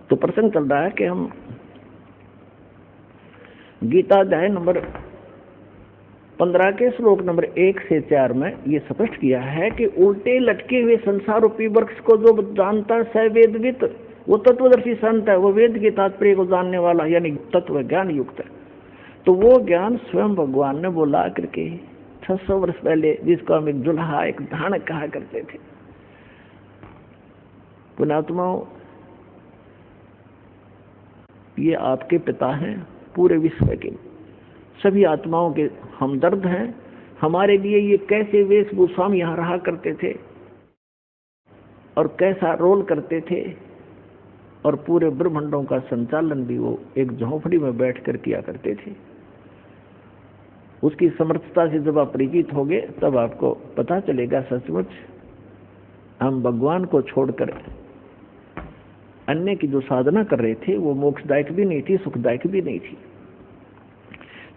तो प्रसंग चल रहा है कि हम गीता अध्याय नंबर 15 के श्लोक नंबर 1 से 4 में ये स्पष्ट किया है कि उल्टे लटके हुए संसार रूपी वृक्ष को जो जानता है वेदवित, वो तत्वदर्शी संत है, वो वेद के तात्पर्य को जानने वाला यानी तत्व ज्ञान युक्त है। तो वो ज्ञान स्वयं भगवान ने बोला करके 600 वर्ष पहले, जिसको हम एक जुल्हा एक धान कहा करते थे। पुण्यात्माओं, ये आपके पिता हैं, पूरे विश्व के सभी आत्माओं के हमदर्द हैं। हमारे लिए ये कैसे वेशभूषा में यहाँ रहा करते थे और कैसा रोल करते थे, और पूरे ब्रह्मांडों का संचालन भी वो एक झोंपड़ी में बैठकर किया करते थे। उसकी समर्थता से जब आप परिचित होगे तब आपको पता चलेगा सचमुच हम भगवान को छोड़कर अन्य की जो साधना कर रहे थे वो मोक्षदायक भी नहीं थी, सुखदायक भी नहीं थी।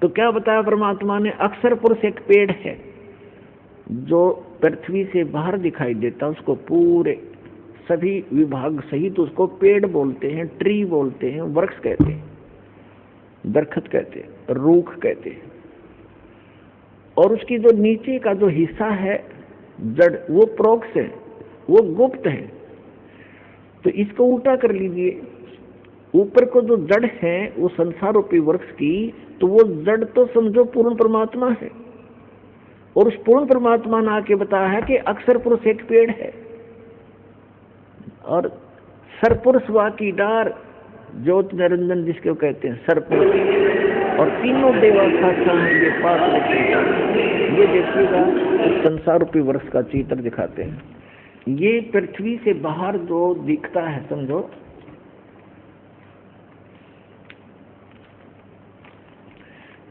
तो क्या बताया परमात्मा ने, अक्षर पुरुष एक पेड़ है जो पृथ्वी से बाहर दिखाई देता, उसको पूरे सभी विभाग सहित उसको पेड़ बोलते हैं, ट्री बोलते हैं, वृक्ष कहते हैं, दरखत कहते हैं, रूख कहते हैं। और उसकी जो नीचे का जो हिस्सा है जड़, वो प्रोक्ष है, वो गुप्त है। तो इसको उल्टा कर लीजिए, ऊपर को जो जड़ है वो संसार रूपी वृक्ष की, तो वो जड़ तो समझो पूर्ण परमात्मा है, और उस पूर्ण परमात्मा ने आके बताया है कि अक्षर पुरुष एक पेड़ है, और सरपुरुष वा की डार, ज्योत निरंजन जिसको कहते हैं सरपुरुष, और तीनों देवा साक्षा हैं ये पात्र। ये देखिएगा उस संसार रूपी वृक्ष का चित्र दिखाते हैं। ये पृथ्वी से बाहर जो दिखता है समझो,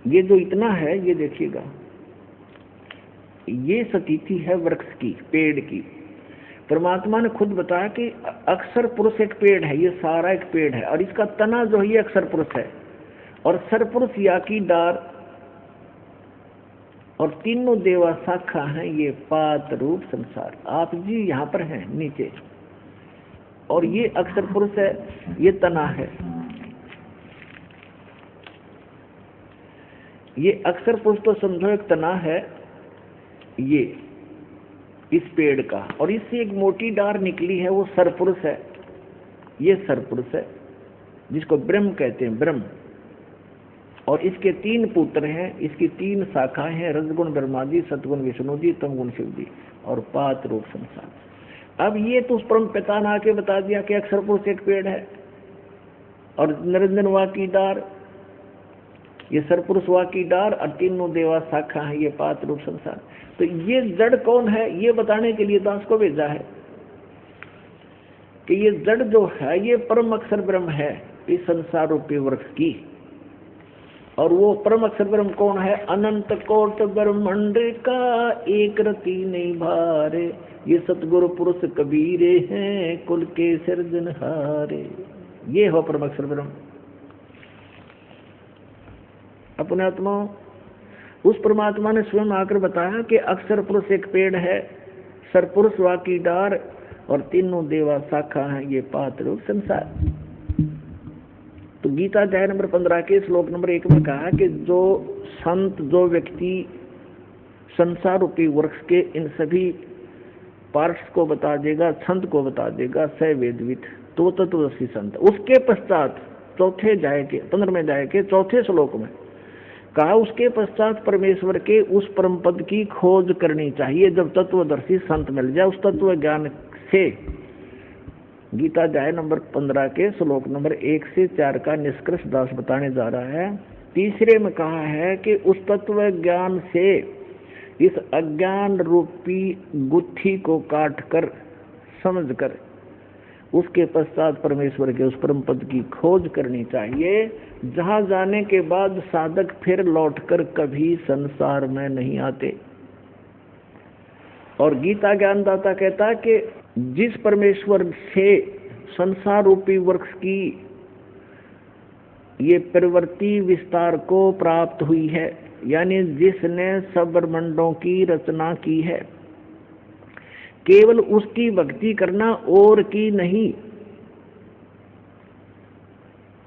ये जो इतना है, ये देखिएगा ये स्थिति है वृक्ष की, पेड़ की। परमात्मा ने खुद बताया कि अक्षर पुरुष एक पेड़ है, ये सारा एक पेड़ है, और इसका तना जो है ये अक्षर पुरुष है, और सरपुरुष या की डार, और तीनों देवा शाखा हैं ये पात रूप संसार। आप जी यहाँ पर हैं नीचे, और ये अक्षर पुरुष है, ये तना है। ये अक्षर पुरुष तो समझो एक तना है ये इस पेड़ का, और इससे एक मोटी डार निकली है, वो सरपुरुष है। ये सरपुरुष है जिसको ब्रह्म कहते हैं, ब्रह्म। और इसके 3 पुत्र हैं, इसकी 3 शाखाएं हैं, रजगुण ब्रह्मा जी, सतगुण विष्णु जी, तमगुण शिव जी, और पात रूप संसार। अब ये तो उस परम पिता ने आके बता दिया कि अक्षर पुरुष एक पेड़ है, और निरंजन वा की डार, ये सरपुरुष वा की डार, और तीनों देवा शाखा है ये पात रूप संसार। तो ये जड़ कौन है ये बताने के लिए दास को भेजा है कि ये जड़ जो है ये परम अक्षर ब्रह्म है इस संसार रूपी वृक्ष की। और वो परम अक्षर ब्रह्म कौन है? अनंत कोट ब्रह्मांड का एक रति नहीं भारे, ये सतगुरु पुरुष कबीरे हैं कुल के सिरजनहारे। ये हो परम अक्षर ब्रह्म। अपने आत्मा उस परमात्मा ने स्वयं आकर बताया कि अक्षर पुरुष एक पेड़ है, सरपुरुष वाकी डार और तीनों देवा शाखा है, ये पात्र रूप संसार। तो गीता अध्याय नंबर 15 के श्लोक नंबर 1 में कहा कि जो संत, जो व्यक्ति संसार रूपी वृक्ष के इन सभी पार्ट्स को बता देगा, छंद को बता देगा, स वेदवित, तो तत्वदर्शी संत। उसके पश्चात चौथे अध्याय के 15वें अध्याय के चौथे श्लोक में कहा, उसके पश्चात परमेश्वर के उस परम पद की खोज करनी चाहिए जब तत्वदर्शी संत मिल जाए। उस तत्व ज्ञान से गीता अध्याय नंबर 15 के श्लोक नंबर 1 से 4 का निष्कर्ष दास बताने जा रहा है। तीसरे में कहा है कि उस तत्व ज्ञान से इस अज्ञान रूपी गुत्थी को काट कर, समझ कर, उसके पश्चात परमेश्वर के उस परम पद की खोज करनी चाहिए, जहां जाने के बाद साधक फिर लौटकर कभी संसार में नहीं आते। और गीता ज्ञानदाता कहता है कि जिस परमेश्वर से संसार रूपी वृक्ष की ये प्रवृत्ति विस्तार को प्राप्त हुई है, यानी जिसने सब ब्रह्मांडों की रचना की है, केवल उसकी भक्ति करना और की नहीं।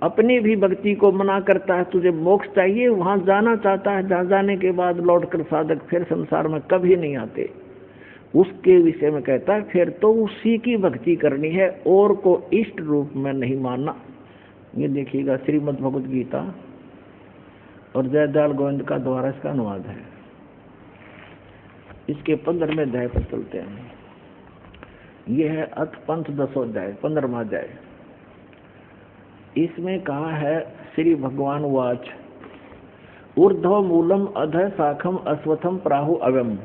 अपनी भी भक्ति को मना करता है, तुझे मोक्ष चाहिए, वहां जाना चाहता है, जहां जाने के बाद लौटकर साधक फिर संसार में कभी नहीं आते। उसके विषय में कहता है फिर तो उसी की भक्ति करनी है और को इष्ट रूप में नहीं मानना। ये देखिएगा श्रीमद् भगवद गीता और जयदयाल गोविंद का द्वारा इसका अनुवाद है। इसके 15वें अध्याय पर चलते हैं। यह है अथ पंथ 10वां अध्याय, 15वां अध्याय। इसमें कहा है, श्री भगवान वाच ऊर्ध्व मूलम अधः शाखम अश्वत्थम प्राहु अव्यम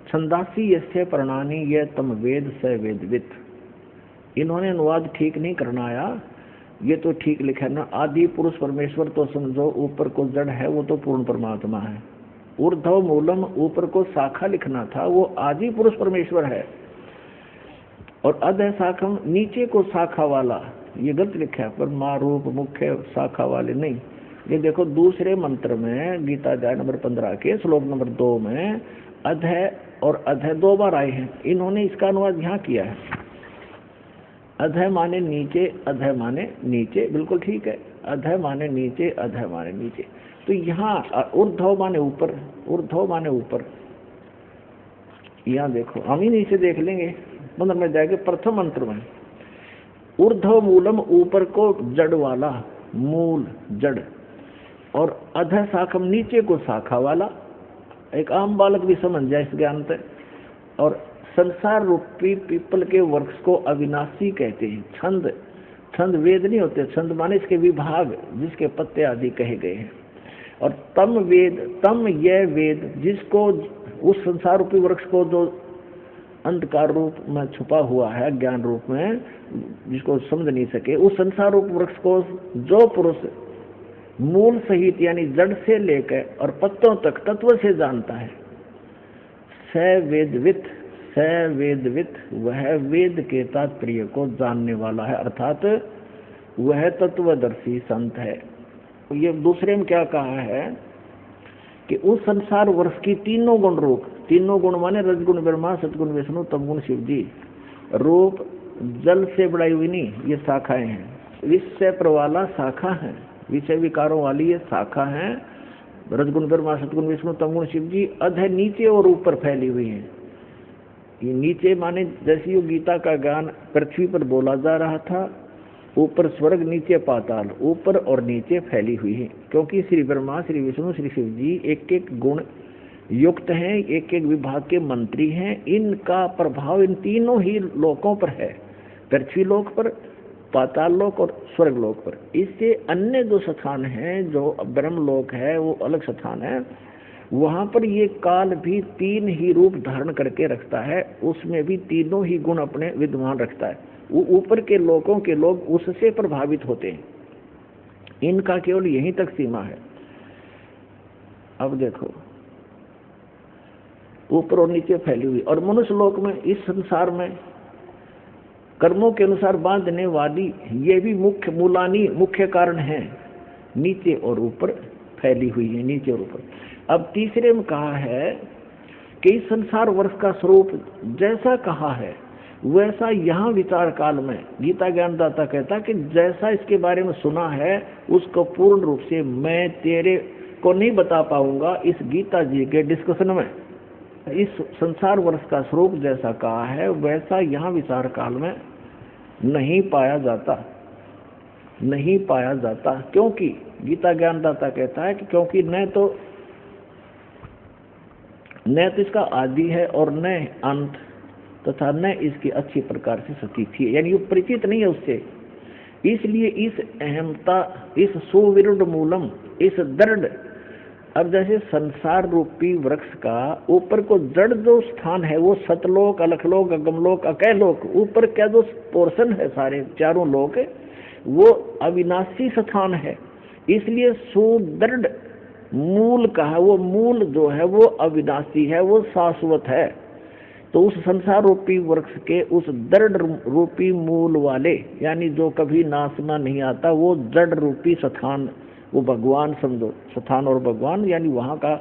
छंदासी यस्य प्रणानी ये तम वेद स वेदवित। इन्होंने अनुवाद ठीक नहीं करना आया, ये तो ठीक लिखा है ना, आदि पुरुष परमेश्वर तो समझो, ऊपर को जड़ है वो तो पूर्ण परमात्मा है। ऊर्ध्व मूलम, ऊपर को शाखा लिखना था, वो आदि पुरुष परमेश्वर है। और अधः शाखम, नीचे को शाखा वाला, ये गलत लिखा है, पर मारूप मुख्य शाखा वाले नहीं। ये देखो दूसरे मंत्र में गीता अध्याय नंबर 15 के श्लोक नंबर 2 में अधः और अधः 2 बार आए हैं। इन्होंने इसका अनुवाद यहाँ किया है, अधः माने नीचे, अधः माने नीचे, बिल्कुल ठीक है। अधः माने नीचे, अधः माने नीचे। तो यहाँ ऊर्ध्व माने ऊपर, ऊर्ध्व माने ऊपर। यहाँ देखो, हम ही नीचे देख लेंगे 15 में जाएंगे। प्रथम मंत्र में ऊर्ध्व मूलम, ऊपर को जड़ वाला, मूल जड़, और अधः शाखम, नीचे को शाखा वाला। एक आम बालक भी समझ जाए इस ज्ञान से। और संसार रूपी पीपल के वृक्ष को अविनाशी कहते हैं। छंद, छंद वेद नहीं होते, छंद माने इसके विभाग, जिसके पत्ते आदि कहे गए हैं। और तम वेद, तम यह वेद, जिसको उस संसार रूपी वृक्ष को जो अंधकार रूप में छुपा हुआ है, ज्ञान रूप में, जिसको समझ नहीं सके, उस संसार रूप वृक्ष को जो पुरुष मूल सहित यानी जड़ से लेकर और पत्तों तक तत्व से जानता है, स वेदवित, स वेदवित, वह वेद के तात्पर्य को जानने वाला है, अर्थात वह तत्वदर्शी संत है। ये दूसरे में क्या कहा है कि उस संसार वृक्ष की तीनों गुण रूप, तीनों गुण माने रजगुण ब्रह्मा, सतगुण विष्णु, तमगुण शिव जी, रूप जल से बढ़ाई हुई नहीं, ये शाखाएं हैं। विषय प्रवाला शाखा है, विषय विकारों वाली ये शाखा है। रजगुण ब्रह्मा, सतगुण विष्णु, तमगुण शिव जी, अधः नीचे और ऊपर फैली हुई है। ये नीचे माने जैसे ये गीता का ज्ञान पृथ्वी पर बोला जा रहा था, ऊपर स्वर्ग, नीचे पाताल, ऊपर और नीचे फैली हुई है। क्योंकि श्री ब्रह्मा, श्री विष्णु, श्री शिव जी एक एक गुण युक्त हैं, एक एक विभाग के मंत्री हैं। इनका प्रभाव इन तीनों ही लोकों पर है, पृथ्वी लोक पर, पाताल लोक और स्वर्ग लोक पर। इससे अन्य जो स्थान हैं, जो ब्रह्म लोक है, वो अलग स्थान है, वहां पर ये काल भी तीन ही रूप धारण करके रखता है, उसमें भी तीनों ही गुण अपने विद्यमान रखता है। वो ऊपर के लोकों के लोग उससे प्रभावित होते हैं, इनका केवल यहीं तक सीमा है। अब देखो, ऊपर और नीचे फैली हुई। और मनुष्य लोक में, इस संसार में कर्मों के अनुसार बांधने वाली ये भी मुख्य मूलानी, मुख्य कारण है, नीचे और ऊपर फैली हुई है नीचे और ऊपर। अब तीसरे में कहा है कि इस संसार वर्ष का स्वरूप जैसा कहा है वैसा यहाँ विचार काल में गीता ज्ञानदाता कहता है कि जैसा इसके बारे में सुना है उसको पूर्ण रूप से मैं तेरे को नहीं बता पाऊंगा इस गीता जी के डिस्कशन में। इस संसार वर्ष का स्वरूप जैसा कहा है वैसा यहाँ विचार काल में नहीं पाया जाता, नहीं पाया जाता। क्योंकि गीता ज्ञानदाता कहता है कि क्योंकि न तो इसका आदि है और न अंत तथा न इसकी अच्छी प्रकार से स्थिति है, यानी वो परिचित नहीं है उससे। इसलिए इस अहमता, इस सुविरुद्ध मूलम, इस दृढ़, अब जैसे संसार रूपी वृक्ष का ऊपर को जड़ जो स्थान है वो सतलोक, अलखलोक, अगमलोक, अकैलोक, ऊपर क्या जो पोर्शन है सारे चारों लोक वो अविनाशी स्थान है। इसलिए सुदृढ़ मूल कहा, वो मूल जो है वो अविनाशी है, वो शाश्वत है। तो उस संसार रूपी वृक्ष के उस दृढ़ रूपी मूल वाले, यानी जो कभी नाश में नहीं आता, वो जड़ रूपी स्थान, वो भगवान समझो, स्थान और भगवान, यानी वहाँ का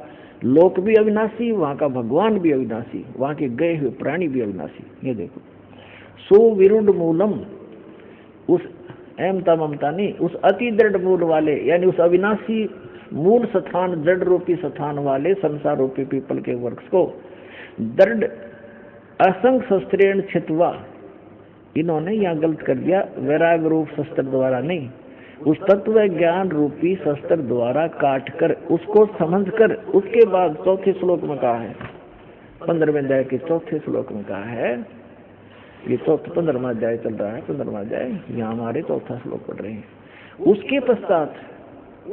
लोक भी अविनाशी, वहाँ का भगवान भी अविनाशी, वहाँ के गए हुए प्राणी भी अविनाशी। ये देखो सुविरुद्ध मूलम, उस अहमता ममता नहीं, उस अति दृढ़ मूल वाले, यानी उस अविनाशी मूल स्थान, जड़ रूपी स्थान वाले संसार रूपी पीपल के वृक्ष को दृढ़ असंग शस्त्रेण छित्वा, इन्होंने यहाँ गलत कर दिया, वैराग रूप शस्त्र द्वारा नहीं, उस तत्व ज्ञान रूपी शस्त्र द्वारा काट कर उसको समझ कर, उसके बाद चौथे श्लोक में कहा है, 15वें अध्याय के चौथे श्लोक में कहा है, ये 15वां अध्याय चल रहा है, 15वां अध्याय, यहाँ हमारे चौथा श्लोक पढ़ रहे हैं। उसके पश्चात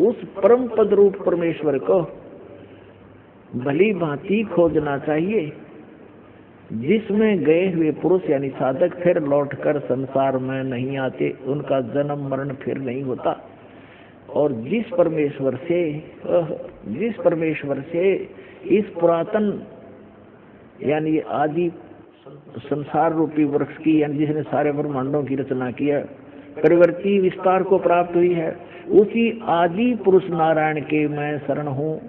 उस परम पद रूप परमेश्वर को भली भांति खोजना चाहिए जिसमें गए हुए पुरुष यानी साधक फिर लौटकर संसार में नहीं आते, उनका जन्म मरण फिर नहीं होता। और जिस परमेश्वर से इस पुरातन यानी आदि संसार रूपी वृक्ष की, यानी जिसने सारे ब्रह्मांडों की रचना की है, परिवर्ती विस्तार को प्राप्त हुई है, उसी आदि पुरुष नारायण के मैं शरण हूँ,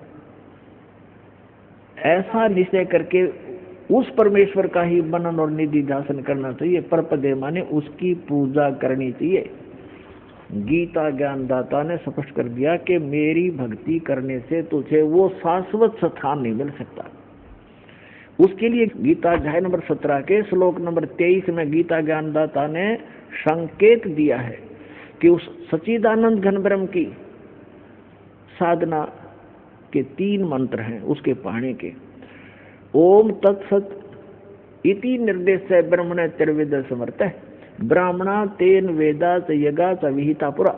ऐसा निश्चय करके उस परमेश्वर का ही मनन और निधि ध्यान करना चाहिए। परपदे माने उसकी पूजा करनी चाहिए। गीता ज्ञानदाता ने स्पष्ट कर दिया कि मेरी भक्ति करने से तुझे वो शाश्वत स्थान नहीं मिल सकता। उसके लिए गीता अध्याय नंबर 17 के श्लोक नंबर 23 में गीता ज्ञानदाता ने संकेत दिया है कि उस सच्चिदानंद घन ब्रह्म की साधना के 3 मंत्र हैं उसके पाने के। ओम तत्सत इति निर्देश ब्रह्मण त्रिविद समर्थ ब्राह्मणा तेन वेदा च यगा च विहिता पुरा।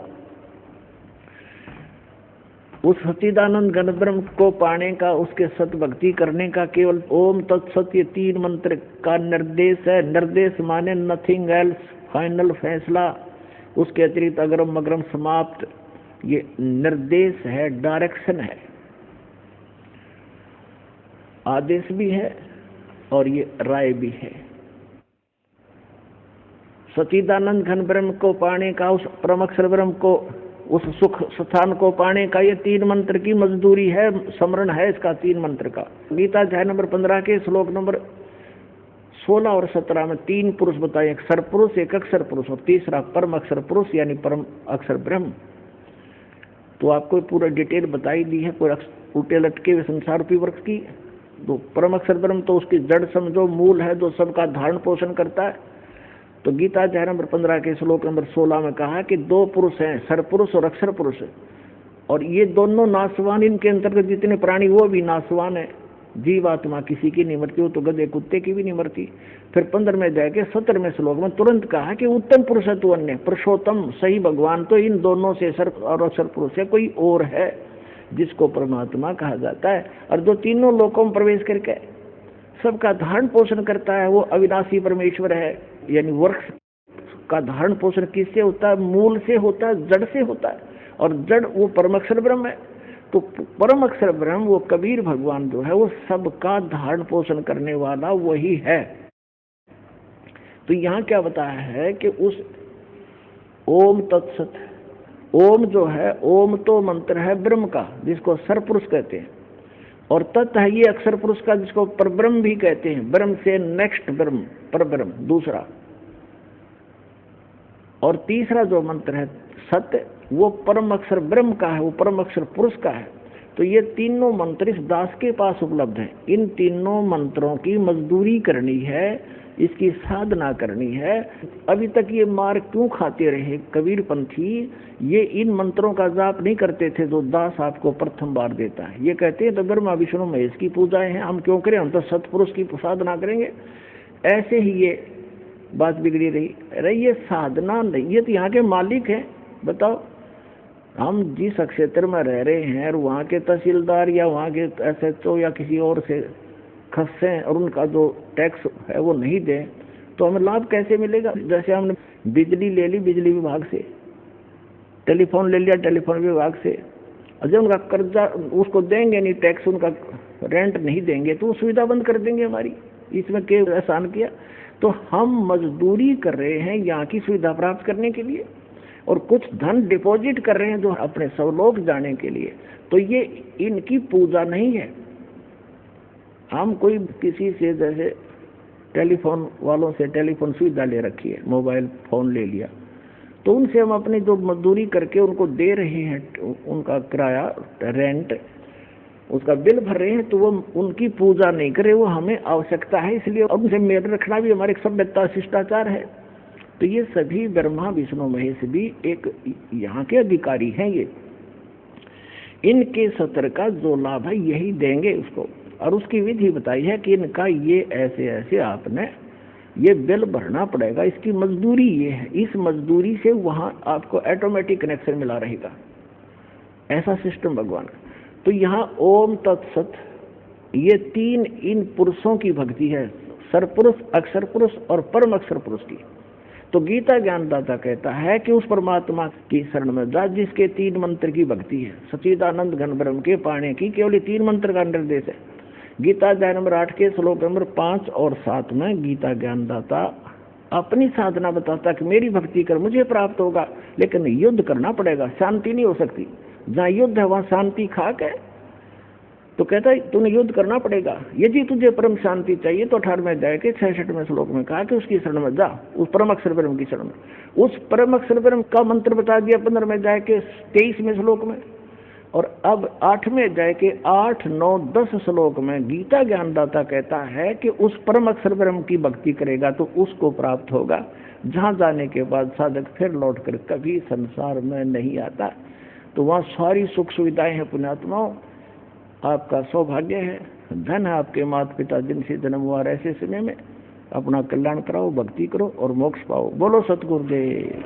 उस सच्चिदानंद घन ब्रह्म को पाने का, उसके सत भक्ति करने का केवल ओम तत्सत ये 3 मंत्र का निर्देश है। निर्देश माने नथिंग एल्स, फाइनल फैसला, उसके अतिरिक्त अग्रम अग्रम समाप्त, ये निर्देश है, डायरेक्शन है, आदेश भी है और ये राय भी है। सच्चिदानंद घन ब्रह्म को पाने का, उस परम अक्षर ब्रह्म को, उस सुख स्थान को पाने का ये 3 मंत्र की मजदूरी है, स्मरण है इसका 3 मंत्र का। गीता अध्याय नंबर 15 के श्लोक नंबर 16 और 17 में 3 पुरुष बताए, एक सरपुरुष, एक अक्षर पुरुष और तीसरा परम अक्षर पुरुष यानी परम अक्षर ब्रह्म। तो आपको पूरा डिटेल बताई दी है पूरा उल्टे लटके हुए संसार रूपी वृक्ष की। तो परम अक्षर ब्रह्म तो उसकी जड़ समझो, मूल है, जो सबका धारण पोषण करता है। तो गीता अध्याय नंबर 15 के श्लोक नंबर 16 में कहा कि 2 पुरुष हैं, सरपुरुष और अक्षर पुरुष, और ये दोनों नाशवान, इनके अंतर्गत जितने प्राणी वो भी नाशवान है। जीवात्मा किसी की नहीं मरती, वो तो गधे कुत्ते की भी नहीं मरती। फिर 15वें अध्याय के 17वें श्लोक में तुरंत कहा कि उत्तम पुरुष है तू अन्य, पुरुषोत्तम सही भगवान तो इन दोनों से सर और अक्षर पुरुष है कोई और है जिसको परमात्मा कहा जाता है, और जो तीनों लोकों में प्रवेश करके सबका धारण पोषण करता है वो अविनाशी परमेश्वर है। यानी वृक्ष का धारण पोषण किससे होता है? मूल से होता है, जड़ से होता है, और जड़ वो परम अक्षर ब्रह्म है। तो परम अक्षर ब्रह्म वो कबीर भगवान जो है वो सबका धारण पोषण करने वाला वही है। तो यहाँ क्या बताया है कि उस ओम तत्सत ओम जो है, ओम तो मंत्र है ब्रह्म का, जिसको सरपुरुष कहते हैं, और तत् है ये अक्षर पुरुष का, जिसको परब्रह्म भी कहते हैं। ब्रह्म से नेक्स्ट ब्रह्म, परब्रह्म दूसरा। और तीसरा जो मंत्र है सत्य, वो परम अक्षर ब्रह्म का है, वो परम अक्षर पुरुष का है। तो ये तीनों मंत्र इस दास के पास उपलब्ध हैं। इन तीनों मंत्रों की मजदूरी करनी है, इसकी साधना करनी है। अभी तक ये मार क्यों खाते रहे कबीर पंथी? ये इन मंत्रों का जाप नहीं करते थे जो दास आपको प्रथम बार देता है। ये कहते हैं तो ब्रह्मा विष्णु महेश की पूजाएं हैं, हम क्यों करें, हम तो सतपुरुष की साधना करेंगे। ऐसे ही ये बात बिगड़ी रही। अरे ये साधना नहीं, ये तो यहाँ के मालिक है। बताओ, हम जिस क्षेत्र में रह रहे हैं और वहाँ के तहसीलदार या वहाँ के SHO या किसी और से खसें और उनका जो टैक्स है वो नहीं दें, तो हमें लाभ कैसे मिलेगा? जैसे हमने बिजली ले ली बिजली विभाग से, टेलीफोन ले लिया टेलीफोन विभाग से, और जब उनका कर्जा उसको देंगे नहीं, टैक्स उनका रेंट नहीं देंगे, तो वो सुविधा बंद कर देंगे हमारी। इसमें क्या एहसान किया? तो हम मजदूरी कर रहे हैं यहाँ की सुविधा प्राप्त करने के लिए, और कुछ धन डिपॉजिट कर रहे हैं जो अपने स्वलोक जाने के लिए। तो ये इनकी पूजा नहीं है। हम कोई किसी से, जैसे टेलीफोन वालों से टेलीफोन सुविधा ले रखी है, मोबाइल फोन ले लिया, तो उनसे हम अपनी जो मजदूरी करके उनको दे रहे हैं, उनका किराया रेंट, उसका बिल भर रहे हैं, तो वो उनकी पूजा नहीं करे, वो हमें आवश्यकता है, इसलिए उनसे मेल रखना भी हमारे सभ्यता शिष्टाचार है। तो ये सभी ब्रह्मा विष्णु महेश भी एक यहाँ के अधिकारी हैं। ये इनके सत्र का जो लाभ है यही देंगे उसको, और उसकी विधि बताई है कि इनका ये ऐसे ऐसे आपने ये बिल भरना पड़ेगा, इसकी मजदूरी ये है, इस मजदूरी से वहाँ आपको ऑटोमेटिक कनेक्शन मिला रहेगा। ऐसा सिस्टम भगवान का। तो यहाँ ओम तत्सत, ये तीन इन पुरुषों की भक्ति है, सरपुरुष, अक्षर पुरुष और परम अक्षर पुरुष की। तो गीता ज्ञानदाता कहता है कि उस परमात्मा की शरण में जा जिसके तीन मंत्र की भक्ति है। सच्चिदानंद घन ब्रह्म के पाने की केवल तीन मंत्र का निर्देश है। गीता अध्याय नंबर 8 के श्लोक नंबर 5 और 7 में गीता ज्ञानदाता अपनी साधना बताता कि मेरी भक्ति कर मुझे प्राप्त होगा, लेकिन युद्ध करना पड़ेगा, शांति नहीं हो सकती। जहाँ युद्ध है वहाँ शांति खाक है। तो कहता है तूने युद्ध करना पड़ेगा, यदि तुझे परम शांति चाहिए तो 18वें अध्याय के 66वें श्लोक में कहा कि उसकी शरण में जा, उस परम अक्षर ब्रह्म की शरण में। उस परम अक्षर ब्रह्म का मंत्र बता दिया 15वें अध्याय के 23वें श्लोक में, और अब 8वें अध्याय के 8, 9, 10 श्लोक में गीता ज्ञानदाता कहता है कि उस परम अक्षर ब्रह्म की भक्ति करेगा तो उसको प्राप्त होगा, जहाँ जाने के बाद साधक फिर लौट कर कभी संसार में नहीं आता। तो वहाँ सारी सुख सुविधाएं हैं। पुण्यात्माओं, आपका सौभाग्य है, धन है आपके माता पिता जिनसे जन्म हुआ ऐसे समय में। अपना कल्याण कराओ, भक्ति करो और मोक्ष पाओ। बोलो सतगुरुदेव।